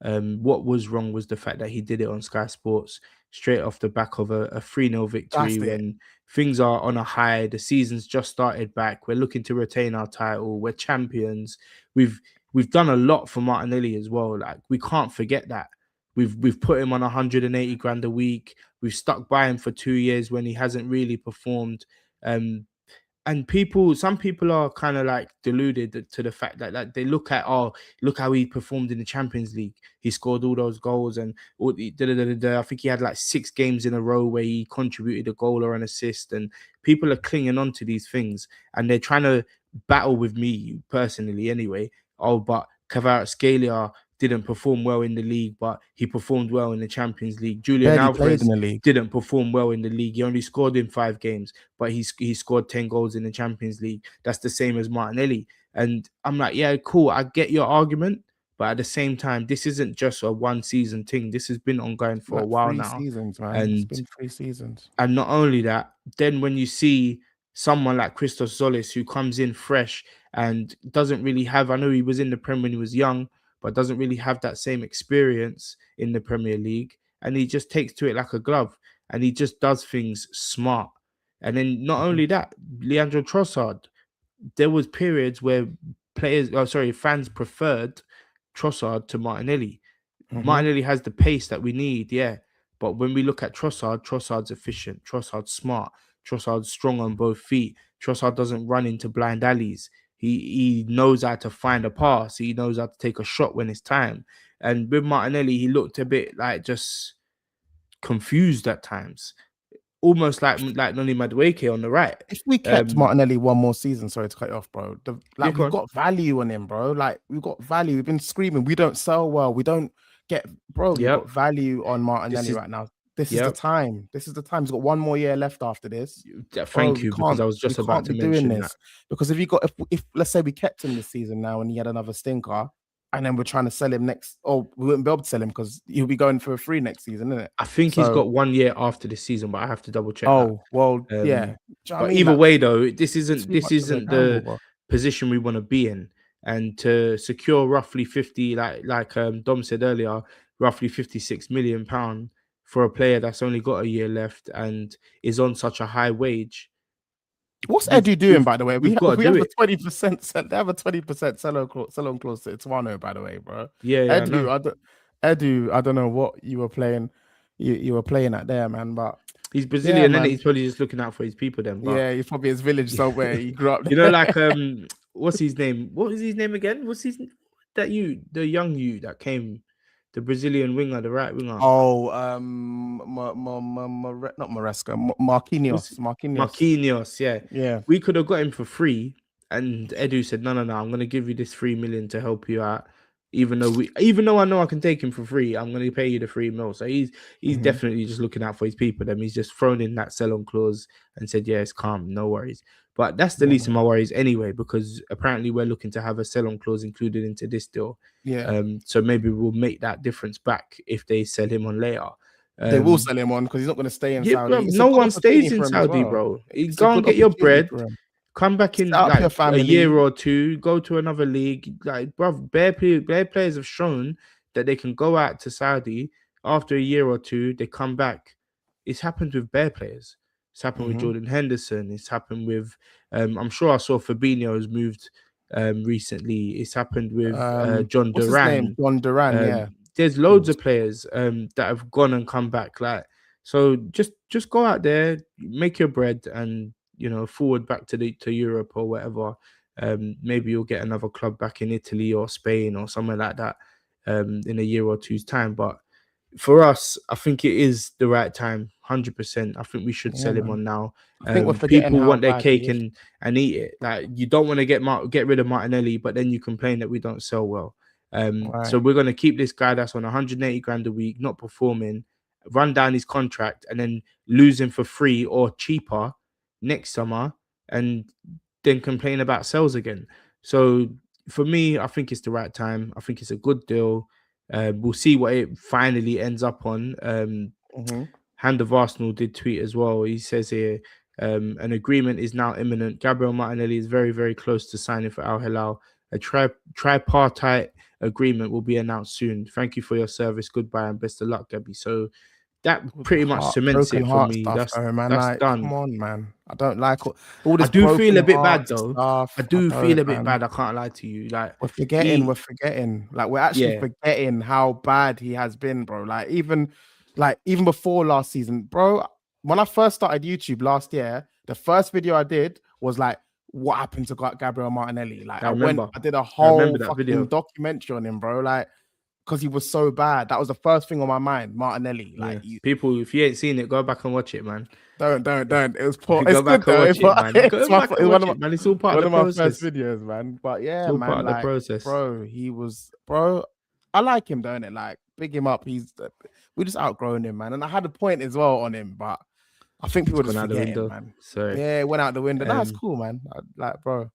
What was wrong was the fact that he did it on Sky Sports straight off the back of a 3-0 victory when things are on a high. The season's just started back. We're looking to retain our title. We're champions. We've done a lot for Martinelli as well. Like, we can't forget that. We've put him on 180 grand a week. We've stuck by him for 2 years when he hasn't really performed. And some people are kind of like deluded to the fact that they look at, look how he performed in the Champions League. He scored all those goals, and I think he had like 6 games in a row where he contributed a goal or an assist. And people are clinging on to these things, and they're trying to battle with me personally anyway. But Kvaratskhelia didn't perform well in the league, but he performed well in the Champions League. Julian Alvarez didn't perform well in the league. He only scored in 5 games, but he scored 10 goals in the Champions League. That's the same as Martinelli. And I'm like, yeah, cool. I get your argument, but at the same time, this isn't just a 1-season thing. This has been ongoing for a while now. 3 seasons, man. And it's been 3 seasons. And not only that, then when you see someone like Christos Zolis, who comes in fresh and doesn't really have, I know he was in the Prem when he was young, but doesn't really have that same experience in the Premier League. And he just takes to it like a glove, and he just does things smart. And then not only that, Leandro Trossard, there was periods where fans preferred Trossard to Martinelli. Martinelli has the pace that we need, yeah, But when we look at Trossard, Trossard's efficient, Trossard's smart, Trossard's strong on both feet. Trossard doesn't run into blind alleys. He knows how to find a pass. He knows how to take a shot when it's time. And with Martinelli, he looked a bit like just confused at times, almost like Noni Madueke on the right. If we kept Martinelli one more season, sorry to cut you off, bro. We've got value on him, bro. Like, we've got value. We've been screaming. We don't sell well. We don't get, bro. We've got value on Martinelli right now. This is the time. This is the time. He's got one more year left after this. Thank you, because I was just about to mention that. Because if let's say we kept him this season now and he had another stinker, and then we're trying to sell him next, we wouldn't be able to sell him because he'll be going for a free next season, isn't it? I think he's got 1 year after this season, but I have to double check. Yeah. But either way, though, this isn't the position we want to be in. And to secure roughly 50, like Dom said earlier, roughly £56 million for a player that's only got a year left and is on such a high wage. What's Edu doing, by the way? We have a 20%. They have a 20% sell-on clause to Ituano, by the way, bro. Yeah, Edu, I don't know what you were playing. You were playing at there, man. But he's Brazilian, and he's probably just looking out for his people. Then, yeah, he's probably his village somewhere. He grew up. You know, like what's his name? What is his name again? The young you that came? The Brazilian winger, the right winger. Oh, not Maresca, Marquinhos. Yeah. We could have got him for free, and Edu said, "No, I'm going to give you this 3 million to help you out. Even though I know I can take him for free, I'm going to pay you the 3 mil." So he's definitely just looking out for his people. Then he's just thrown in that sell-on clause and said, "Yeah, it's calm, no worries." But that's the least of my worries anyway, because apparently we're looking to have a sell-on clause included into this deal. Yeah. So maybe we'll make that difference back if they sell him on later. They will sell him on because he's not going to stay in Saudi. Bro, no one stays in Saudi, bro. Go and get your bread. Come back in like a year or two. Go to another league. Like, bro, bare players have shown that they can go out to Saudi after a year or two. They come back. It's happened with bare players. It's happened with Jordan Henderson. It's happened with, I'm sure I saw Fabinho has moved recently. It's happened with John Duran. John Duran, yeah. There's loads of players that have gone and come back. Like, so just go out there, make your bread, and forward back to Europe or whatever. Maybe you'll get another club back in Italy or Spain or somewhere like that in a year or two's time. But for us, I think it is the right time, 100%. I think we should sell him on now. I think people want their cake and eat it. Like, you don't want to get rid of Martinelli, but then you complain that we don't sell well. So we're going to keep this guy that's on 180 grand a week, not performing, run down his contract, and then lose him for free or cheaper next summer, and then complain about sales again. So for me, I think it's the right time. I think it's a good deal. We'll see what it finally ends up on. Hand of Arsenal did tweet as well. He says here, an agreement is now imminent. Gabriel Martinelli is very, very close to signing for Al Hilal. A tripartite agreement will be announced soon. Thank you for your service. Goodbye and best of luck, Gabby. So that pretty much cements it for me. That's done. Come on, man. I don't like all this. I do feel a bit bad though. I do feel a bit bad. I can't lie to you. Like, we're forgetting. Like, we're actually forgetting how bad he has been, bro. Like even before last season, bro. When I first started YouTube last year, the first video I did was like, what happened to Gabriel Martinelli? Like, I did a whole fucking documentary on him, bro. Like, because he was so bad. That was the first thing on my mind, Martinelli. Like, people, if you ain't seen it, go back and watch it, man. Don't. It was poor. Go back and watch it, man. Go back and watch it, man. It's all part of the process. One of my first videos, man. But yeah, it's all man, part of the process, bro. He was, bro. I like him, don't it? Like, big him up. We just outgrown him, man. And I had a point as well on him, but I think people just forget him, man. Sorry. Yeah, it went out the window. That's cool, man. Bro.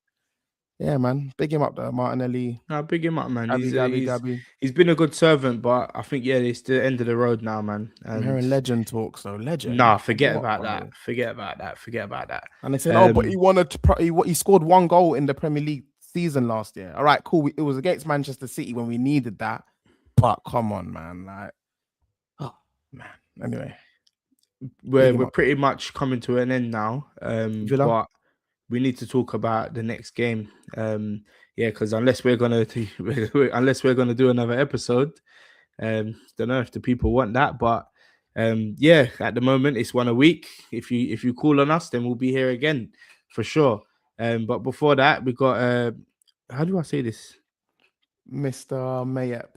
Yeah, man. Big him up though, Martinelli. No, big him up, man. Gabby. He's been a good servant, but I think it's the end of the road now, man. I'm hearing legend talk, so legend. Nah, forget about that. Forget about that. And they said, but he scored 1 goal in the Premier League season last year. All right, cool. It was against Manchester City when we needed that. But come on, man. Like, oh man. Anyway, we're pretty much coming to an end now. But we need to talk about the next game. Because unless we're gonna do another episode, don't know if the people want that, but Yeah, at the moment it's one a week. If you call on us, then we'll be here again for sure. But before that, we got how do I say this? Mr. Mayep.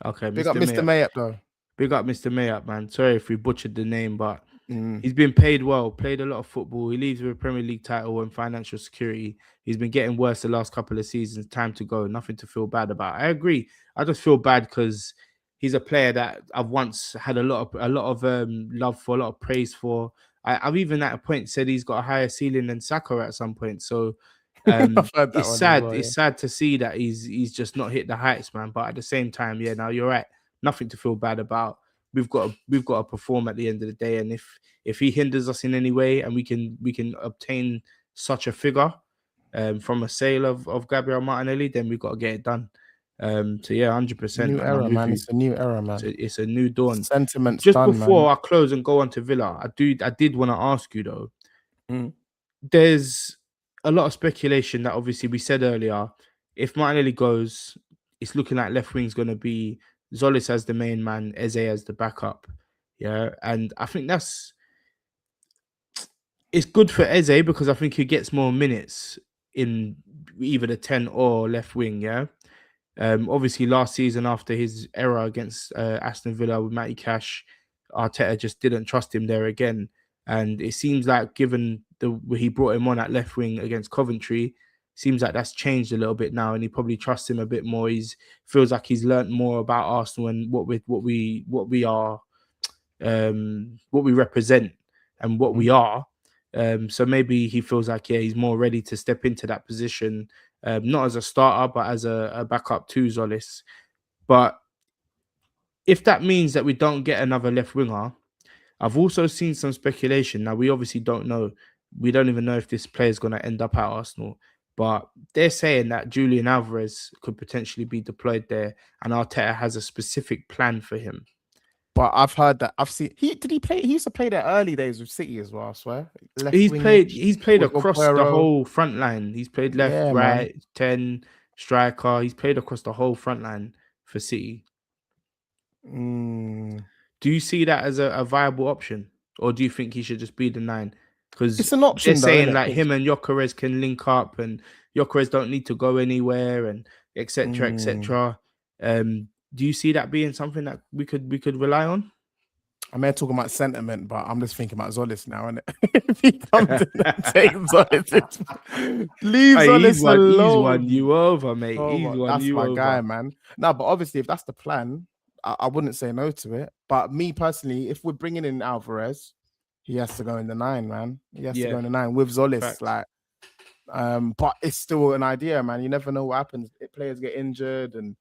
Okay, Big up Mr. Mr. Mayup. Mayep though. Big up Mr. Mayup, man. Sorry if we butchered the name, but Mm. he's been paid well, played a lot of football. He leaves with a Premier League title and financial security. He's been getting worse the last couple of seasons. Time to go. Nothing to feel bad about. I agree. I just feel bad because he's a player that I've once had a lot of love for, a lot of praise for. I've even at a point said he's got a higher ceiling than Saka at some point. So I've heard that it's one as sad. well. It's sad to see that he's just not hit the heights, man. But at the same time, yeah, now you're right. Nothing to feel bad about. We've got to perform at the end of the day, and if he hinders us in any way, and we can obtain such a figure from a sale of Gabriel Martinelli, then we've got to get it done. So yeah, 100%, New man. I'm era, with man. you. It's a new era, man. It's a new dawn. Sentiment's Just done, before man. I close and go on to Villa, I did want to ask you though. Mm. There's a lot of speculation that obviously we said earlier. If Martinelli goes, it's looking like left wing's going to be Zolis as the main man, Eze as the backup. Yeah, and I think it's good for Eze because I think he gets more minutes in either the 10 or left wing. Yeah. Obviously, last season after his error against Aston Villa with Matty Cash, Arteta just didn't trust him there again. And it seems like, given he brought him on at left wing against Coventry, seems like that's changed a little bit now, and he probably trusts him a bit more. He's feels like he's learnt more about Arsenal and what we are, what we represent, and what we are. So maybe he feels like he's more ready to step into that position. Not as a starter, but as a backup to Zolis. But if that means that we don't get another left winger, I've also seen some speculation. Now, we obviously don't know. We don't even know if this player is going to end up at Arsenal. But they're saying that Julian Alvarez could potentially be deployed there, and Arteta has a specific plan for him. But I've heard that did he play? He used to play there early days with City as well, I swear. He's played across the whole front line. He's played left, right, 10, striker. He's played across the whole front line for City. Do you see that as a viable option? Or do you think he should just be the 9? Because it's an option. They're saying like him and Gyökeres can link up, and Gyökeres don't need to go anywhere, and etc. etc. Do you see that being something that we could rely on? I may talking about sentiment, but I'm just thinking about Zolis now. And if he comes in and takes Zolis, leave Zolis alone. He's won you over, mate. That's my guy, man. No, but obviously, if that's the plan, I wouldn't say no to it. But me personally, if we're bringing in Alvarez, he has to go in the 9, man. He has to go in the 9 with Zolis. Fact. Like, but it's still an idea, man. You never know what happens. If players get injured, and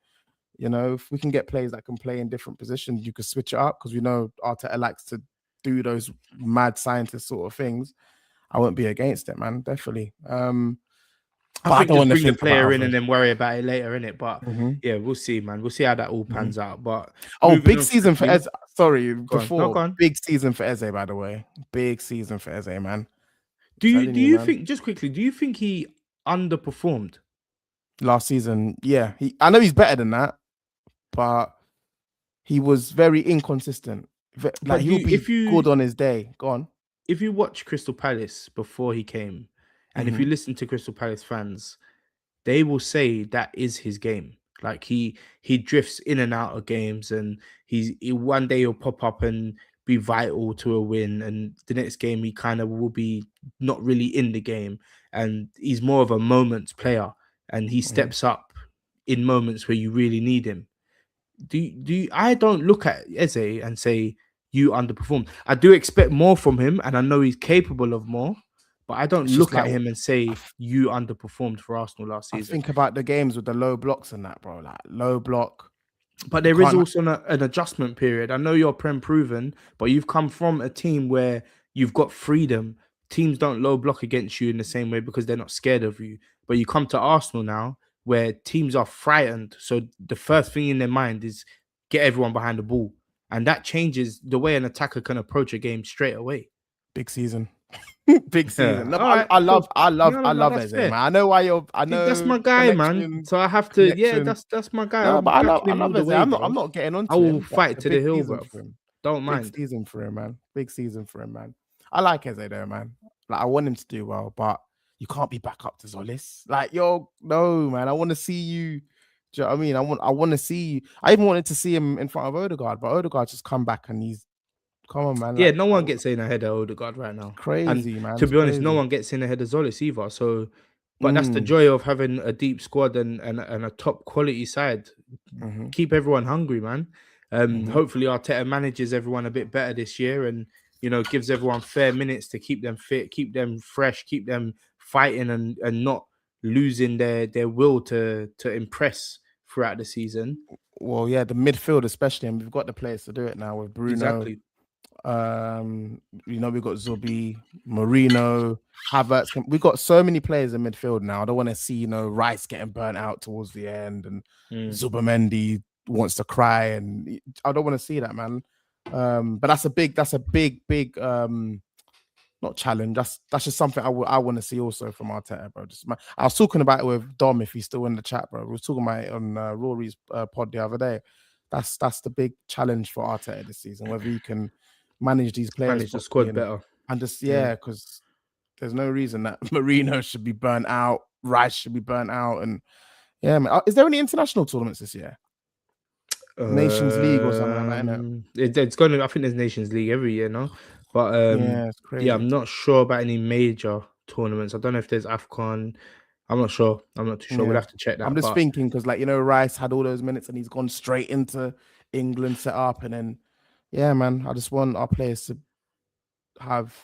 you know, if we can get players that can play in different positions, you could switch it up, because we know Arteta likes to do those mad scientist sort of things. I won't be against it, man. Definitely. I think just bring the player in and then worry about it later, innit? But yeah, we'll see, man. We'll see how that all pans out. But big season for Eze. Sorry, big season for Eze, by the way. Big season for Eze, man. Do you think, just quickly, do you think he underperformed last season? Yeah, I know he's better than that, but he was very inconsistent. Like, he'll be good on his day. Go on. If you watch Crystal Palace before he came, and if you listen to Crystal Palace fans, they will say that is his game. Like, he drifts in and out of games, and one day he'll pop up and be vital to a win, and the next game he kind of will be not really in the game, and he's more of a moments player, and he steps up in moments where you really need him. I don't look at Eze and say you underperformed. I do expect more from him, and I know he's capable of more. But I don't look at him and say you underperformed for Arsenal last season. I think about the games with the low blocks and that, bro. Like, low block. But there is also an adjustment period. I know you're Prem proven, but you've come from a team where you've got freedom. Teams don't low block against you in the same way because they're not scared of you. But you come to Arsenal now where teams are frightened. So the first thing in their mind is get everyone behind the ball. And that changes the way an attacker can approach a game straight away. Big season. Big season. No, right, I love Eze, man. I know why you're. I know that's my guy, man. So I have to. Yeah, that's my guy. No, but I love Eze. I'm not getting on. I will fight to the hill, bro. Don't Big mind. season for him, man. Big season for him, man. I like Eze though, man. Like I want him to do well, but you can't be back up to Zolis. Like, yo, no, man. I want to see you. Do you know what I mean? I want to see you. I even wanted to see him in front of Odegaard, but Odegaard just come back and he's come on, man. Yeah, Like no one gets in ahead of Odegaard right now. And crazy, man. to It's be honest, no crazy. one gets in ahead of Zolis either. So, but that's the joy of having a deep squad and a top quality side. Mm-hmm. Keep everyone hungry, man. Mm-hmm. Hopefully Arteta manages everyone a bit better this year and, you know, gives everyone fair minutes to keep them fit, keep them fresh, keep them fighting and not losing their will to impress throughout the season. Well, yeah, the midfield especially, and we've got the players to do it now with Bruno. Exactly. You know, we've got Zubi, Marino, Havertz. We've got so many players in midfield now. I don't want to see, you know, Rice getting burnt out towards the end and Zubamendi wants to cry, and I don't want to see that, man. But that's a big not challenge. That's just something I want to see also from Arteta, bro. I was talking about it with Dom, if he's still in the chat, bro. We were talking about it on Rory's pod the other day. That's the big challenge for Arteta this season, whether he can manage these players, manage the squad better, and just because there's no reason that Marino should be burnt out, Rice should be burnt out, and yeah, man. Is there any international tournaments this year? Nations League or something like that? It's going to. I think there's Nations League every year, no? But yeah, it's crazy. Yeah, I'm not sure about any major tournaments. I don't know if there's AFCON. I'm not sure. I'm not too sure. We'll have to check that. I'm just thinking because, like, you know, Rice had all those minutes and he's gone straight into England set up, and then yeah, man, I just want our players to have.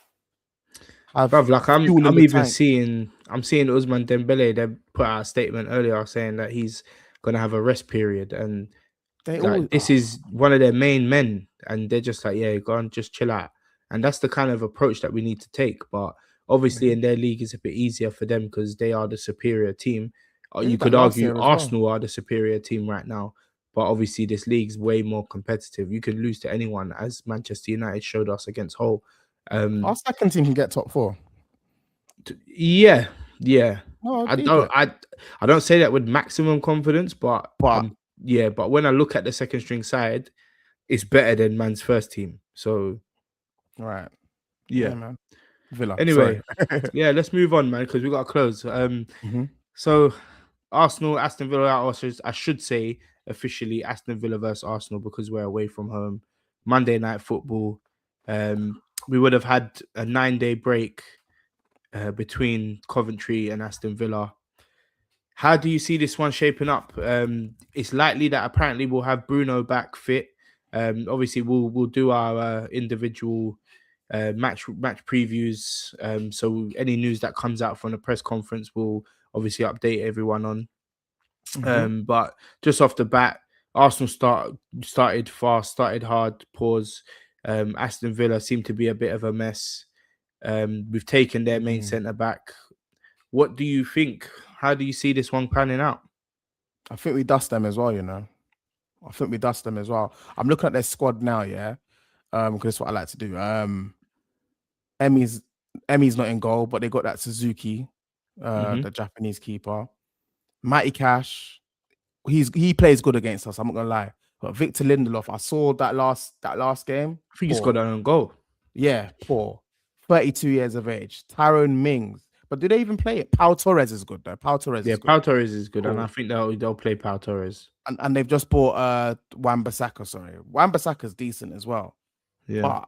Bruv, like I'm even seeing Ousmane Dembele. They put out a statement earlier saying that he's gonna have a rest period, and this is one of their main men, and they're just like, yeah, go on, just chill out. And that's the kind of approach that we need to take. But obviously, in their league, it's a bit easier for them because they are the superior team. You could argue Arsenal are the superior team right now, but obviously, this league's way more competitive. You can lose to anyone, as Manchester United showed us against Hull. Our second team can get top 4. Yeah. No, I don't say that with maximum confidence, but but when I look at the second string side, it's better than man's first team. So, right, yeah man. Villa. Anyway, yeah, let's move on, man, because we got to close. So Arsenal, Aston Villa, also I should say officially Aston Villa versus Arsenal because we're away from home. Monday Night Football. We would have had a 9-day break between Coventry and Aston Villa. How do you see this one shaping up? It's likely that apparently we'll have Bruno back fit. Obviously, we'll do our individual match previews. So any news that comes out from the press conference, we'll obviously update everyone on. But just off the bat, Arsenal started fast, started hard. Pause. Aston Villa seemed to be a bit of a mess. We've taken their main centre back. What do you think? How do you see this one panning out? I think we dust them as well, you know. I'm looking at their squad now, yeah. Because that's what I like to do. Emi's not in goal, but they got that Suzuki, the Japanese keeper. Matty Cash, he plays good against us, I'm not gonna lie. But Victor Lindelof, I saw that last game. I think he's got an own goal. Yeah, poor. 32 years of age. Tyrone Mings. But do they even play it? Pau Torres is good though. Pau Torres is good. Cool. And I think they'll play Pau Torres. And they've just bought Wan-Bissaka, sorry. Wan-Bissaka's decent as well. Yeah. But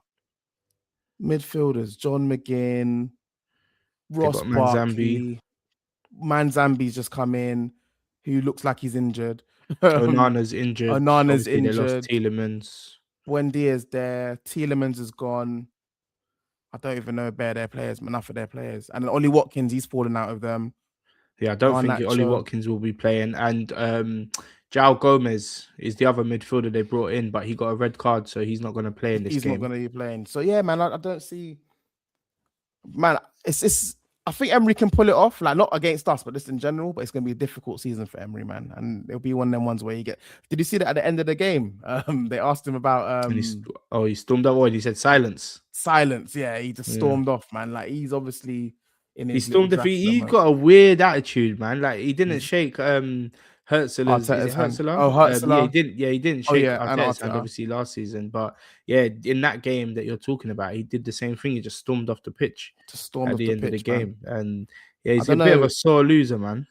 midfielders, John McGinn, Ross Barkley, Manzambi's just come in, who looks like he's injured. Onana's injured. They lost Tielemans. Buendia's there. Tielemans is gone. I don't even know enough of their players. And Ollie Watkins, he's fallen out of them. Yeah, I don't think Ollie Watkins will be playing. And João Gomez is the other midfielder they brought in, but he got a red card, so he's not going to play in this game. He's not going to be playing. So yeah, man, I don't see. Man, it's. I think Emery can pull it off, like not against us, but just in general. But it's going to be a difficult season for Emery, man, and it'll be one of them ones where you get. Did you see that at the end of the game? They asked him about. He stormed off. He said silence. Silence. Yeah, he just stormed off, man. Like he's obviously in his. He stormed off. He got a weird attitude, man. Like he didn't shake Hurtzel's, is it Arteta's hand. Hurtzeler? Oh, Yeah, Hurtzeler. he didn't Oh shake yeah, and Arteta's hand Arteta. obviously last season, but yeah, in that game that you're talking about, he did the same thing. He just stormed off the pitch Just stormed at off the the end of the pitch, man. game, and yeah, I he's a don't bit of know. a sore loser, man.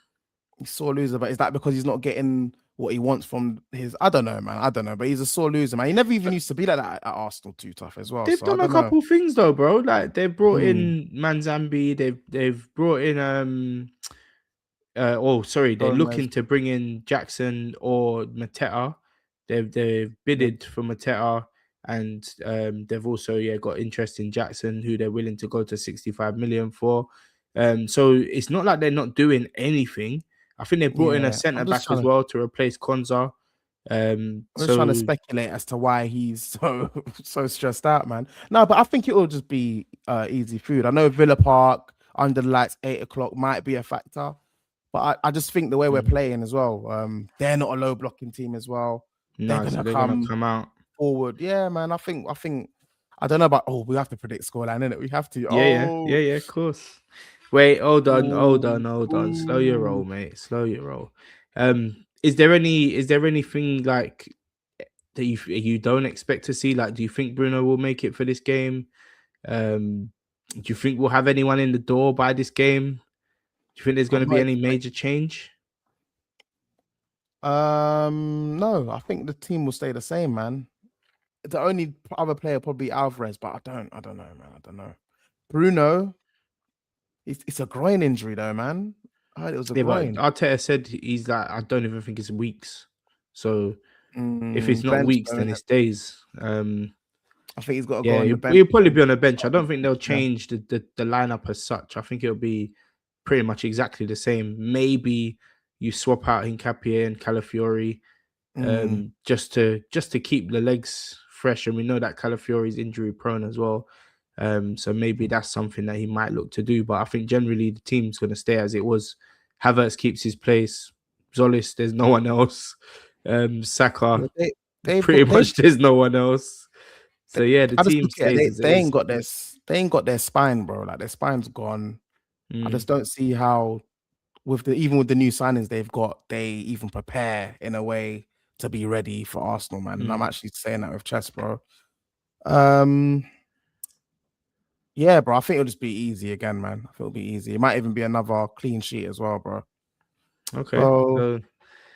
He's sore loser, but is that because he's not getting what he wants from his? I don't know, man. I don't know, but he's a sore loser, man. He never even used to be like that at Arsenal. Too tough as well. They've So I done a don't know. couple things though, bro. Like they've brought Mm. in Manzambi, they've brought in they're Gomez. looking to bring in Jackson or Mateta. They've Yeah. bidded for Mateta, and they've also got interest in Jackson, who they're willing to go to 65 million for. So it's not like they're not doing anything. I think they brought in a Yeah. centre back as well to replace Konza. I'm just trying to So speculate as to why he's so stressed out, man. No, but I think it will just be easy food. I know Villa Park under the lights, 8 o'clock might be a factor, but I just think the way we're playing as well, they're not a low blocking team as well. no, so they're gonna come out forward. Yeah, man. I think I don't know about we have to predict scoreline, innit? We have to. Yeah, of course. Wait, hold on. Slow your roll, Ooh. mate. Slow your roll. Is there anything like that you don't expect to see? Like, do you think Bruno will make it for this game? Do you think we'll have anyone in the door by this game? Do you think there's going to be any major change? No, I think the team will stay the same, man. The only other player probably Alvarez, but I don't know, man. I don't know. Bruno, it's a groin injury though, man. I heard it was a groin. But Arteta said he's like, I don't even think it's weeks. So if it's not bench weeks, then it's days. I think he's got to go on the bench. He'll probably be on the bench. I don't think they'll change the lineup as such. I think it'll be pretty much exactly the same. Maybe you swap out Hincapié and Calafiori just to keep the legs fresh. And we know that Calafiori is injury prone as well. So maybe that's something that he might look to do. But I think generally the team's going to stay as it was. Havertz keeps his place. Zolis, there's no one else. Saka, there's no one else. So yeah, the team stays. They ain't got their spine, bro. Like their spine's gone. I just don't see how, even with the new signings they've got, they even prepare in a way to be ready for Arsenal, man. And I'm actually saying that with chest, bro. Yeah, bro. I think it'll just be easy again, man. I think it'll be easy. It might even be another clean sheet as well, bro. Okay. So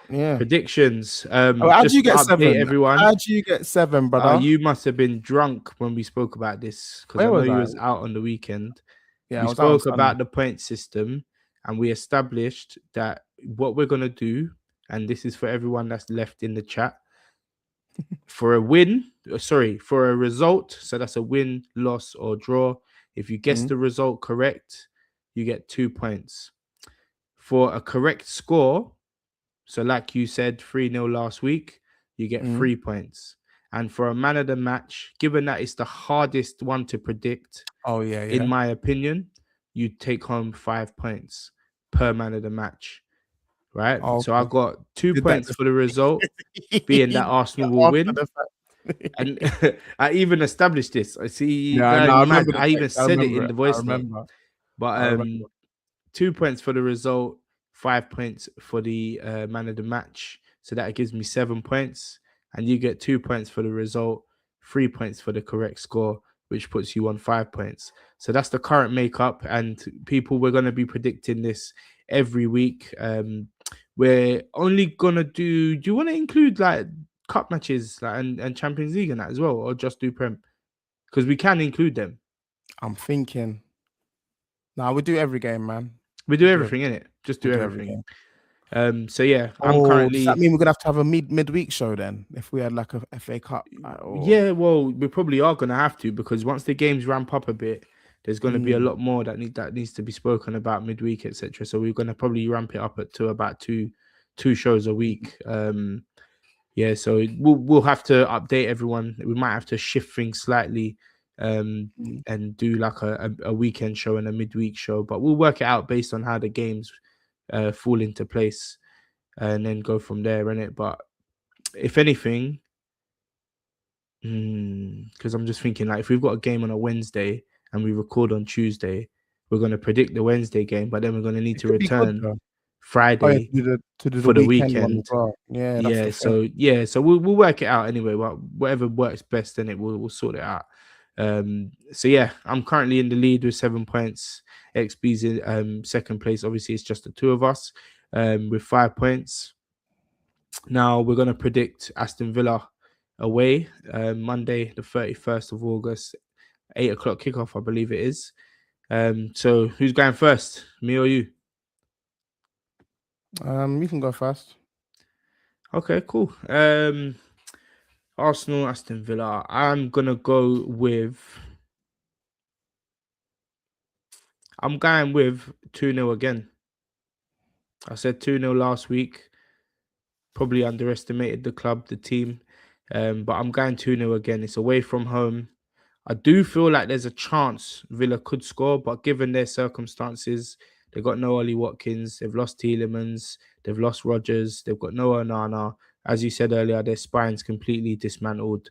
yeah. Predictions. How do you get 7? Everyone. How do you get 7, brother? You must have been drunk when we spoke about this because I know you was out on the weekend. Yeah, we spoke about the point system and we established that what we're gonna do, and this is for everyone that's left in the chat, for a result. So that's a win, loss, or draw. If you guess the result correct, you get 2 points. For a correct score, so like you said, 3-0 last week, you get 3 points. And for a man of the match, given that it's the hardest one to predict, in my opinion, you take home 5 points per man of the match. Right? So I got 2 points for the result, being that Arsenal will win. And I even established this. I see. I even said it in the voice note. But 2 points for the result, 5 points for the man of the match. So that gives me 7 points. And you get 2 points for the result, 3 points for the correct score, which puts you on 5 points. So that's the current makeup. And people, we're going to be predicting this every week. We're only going to do you want to include like cup matches and Champions League and that as well, or just do Prem? Because we can include them. I'm thinking. No, we do every game, man. We do everything, innit? Just do everything. So yeah, I'm currently. Does that mean we're gonna have to have a midweek show then? If we had like a FA Cup? Yeah, well, we probably are gonna have to, because once the games ramp up a bit, there's gonna be a lot more that needs to be spoken about midweek, etc. So we're gonna probably ramp it up to about two shows a week. Yeah, so we'll have to update everyone. We might have to shift things slightly, and do like a weekend show and a midweek show, but we'll work it out based on how the games fall into place, and then go from there, innit? But if anything, because I'm just thinking, like, if we've got a game on a Wednesday and we record on Tuesday, we're going to predict the Wednesday game, but then we're going to need to return Oh yeah, Friday to do the for the weekend one as weekend. well. Yeah, that's the Yeah, thing. so we'll work it out anyway. Well, whatever works best, then we'll sort it out. So yeah, I'm currently in the lead with 7 points. XB's in second place. Obviously, it's just the two of us with 5 points. Now we're gonna predict Aston Villa away Monday, the 31st of August, 8 o'clock kickoff, I believe it is. So who's going first, me or you? You can go first. Okay, cool. Arsenal, Aston Villa. I'm going with 2-0 again. I said 2-0 last week. Probably underestimated the club, the team. But I'm going 2-0 again. It's away from home. I do feel like there's a chance Villa could score, but given their circumstances, they've got no Ollie Watkins, they've lost Tielemans, they've lost Rodgers, they've got no Onana. As you said earlier, their spine's completely dismantled.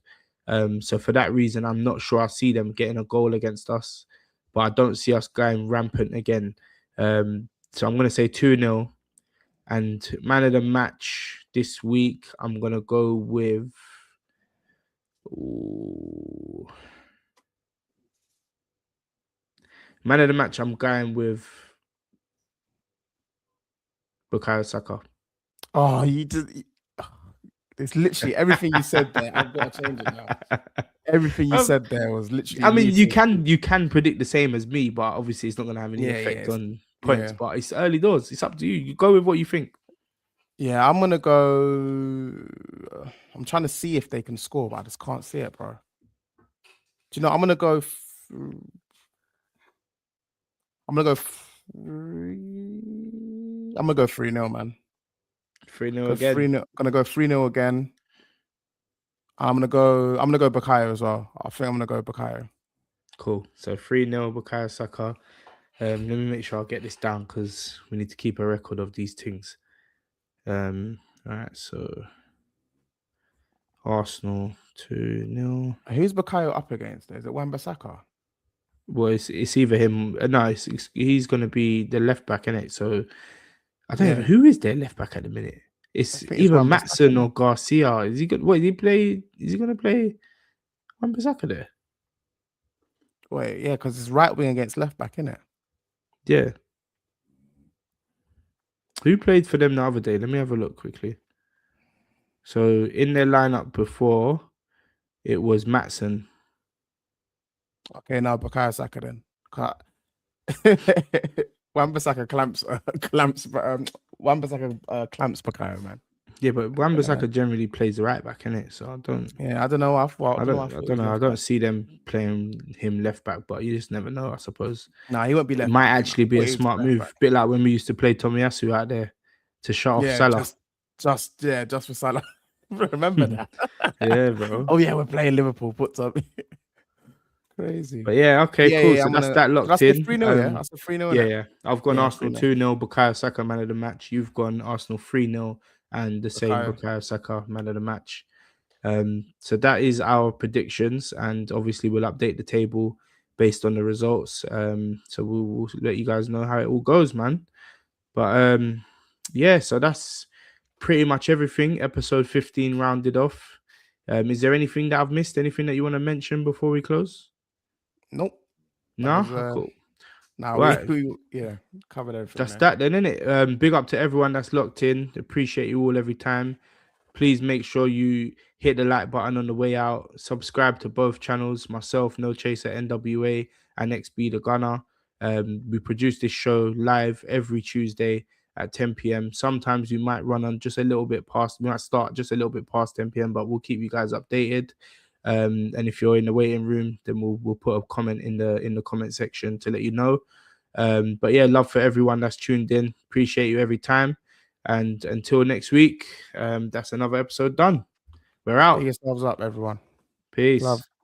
So for that reason, I'm not sure I see them getting a goal against us, but I don't see us going rampant again. So I'm going to say 2-0. And man of the match this week, I'm going to go with... Ooh. Man of the match, I'm going with Bukayo Saka. Oh, it's literally everything you said there. I've got to change it now. Everything you said there was literally. I mean, you can predict the same as me, but obviously it's not going to have any effect on points. But it's early doors. It's up to you. You go with what you think. Yeah, I'm gonna go. I'm trying to see if they can score, but I just can't see it, bro. Do you know? I'm gonna go. I'm gonna go 3-0, man. 3-0 again. 3-0. Gonna go 3-0 again. I'm gonna go Bukayo as well. I think I'm gonna go Bukayo. Cool. So 3-0 Bukayo Saka. Let me make sure I get this down because we need to keep a record of these things. All right, so Arsenal 2-0. Who's Bukayo up against? Is it Wan-Bissaka? Well, it's either him. No, he's going to be the left back, innit? So I don't know who is their left back at the minute. It's either Matson or Garcia. Is he good? Wait, is he going to play Wan-Bissaka there? Wait, yeah, because it's right wing against left back, innit? Yeah. Who played for them the other day? Let me have a look quickly. So in their lineup before, it was Matson. Okay, now Bukayo Saka then. Wan-Bissaka clamps Wan-Bissaka clamps Bukayo, man. Yeah, but Wan-Bissaka generally plays the right back, innit? So I don't. Yeah, I don't know. I don't know. I don't see them playing him left back, but you just never know, I suppose. No, he won't be left. It might actually be a smart move. A bit like when we used to play Tomiyasu out there to shut off Salah. Just for Salah. Remember that? Yeah, bro. Oh yeah, we're playing Liverpool. Put up. Crazy. But yeah, okay, cool. So that's that locked in. That's 3-0, yeah? That's a 3-0. Yeah. I've gone Arsenal 2-0, Bukayo Saka, man of the match. You've gone Arsenal 3-0 and the same Bukayo Saka, man of the match. So that is our predictions, and obviously we'll update the table based on the results. So we'll let you guys know how it all goes, man. But yeah, so that's pretty much everything. Episode 15 rounded off. Is there anything that I've missed? Anything that you want to mention before we close? Nope. No? Cool. Now we covered everything. That's that then, innit? Big up to everyone that's locked in. Appreciate you all every time. Please make sure you hit the like button on the way out. Subscribe to both channels, myself, No Chaser NWA, and XB the Gunner. We produce this show live every Tuesday at 10 p.m. Sometimes we might run on just a little bit past. We might start just a little bit past 10 p.m., but we'll keep you guys updated. And if you're in the waiting room, then we'll put a comment in the comment section to let you know. But yeah, love for everyone that's tuned in. Appreciate you every time. And until next week, that's another episode done. We're out. Pick yourselves up, everyone. Peace. Love.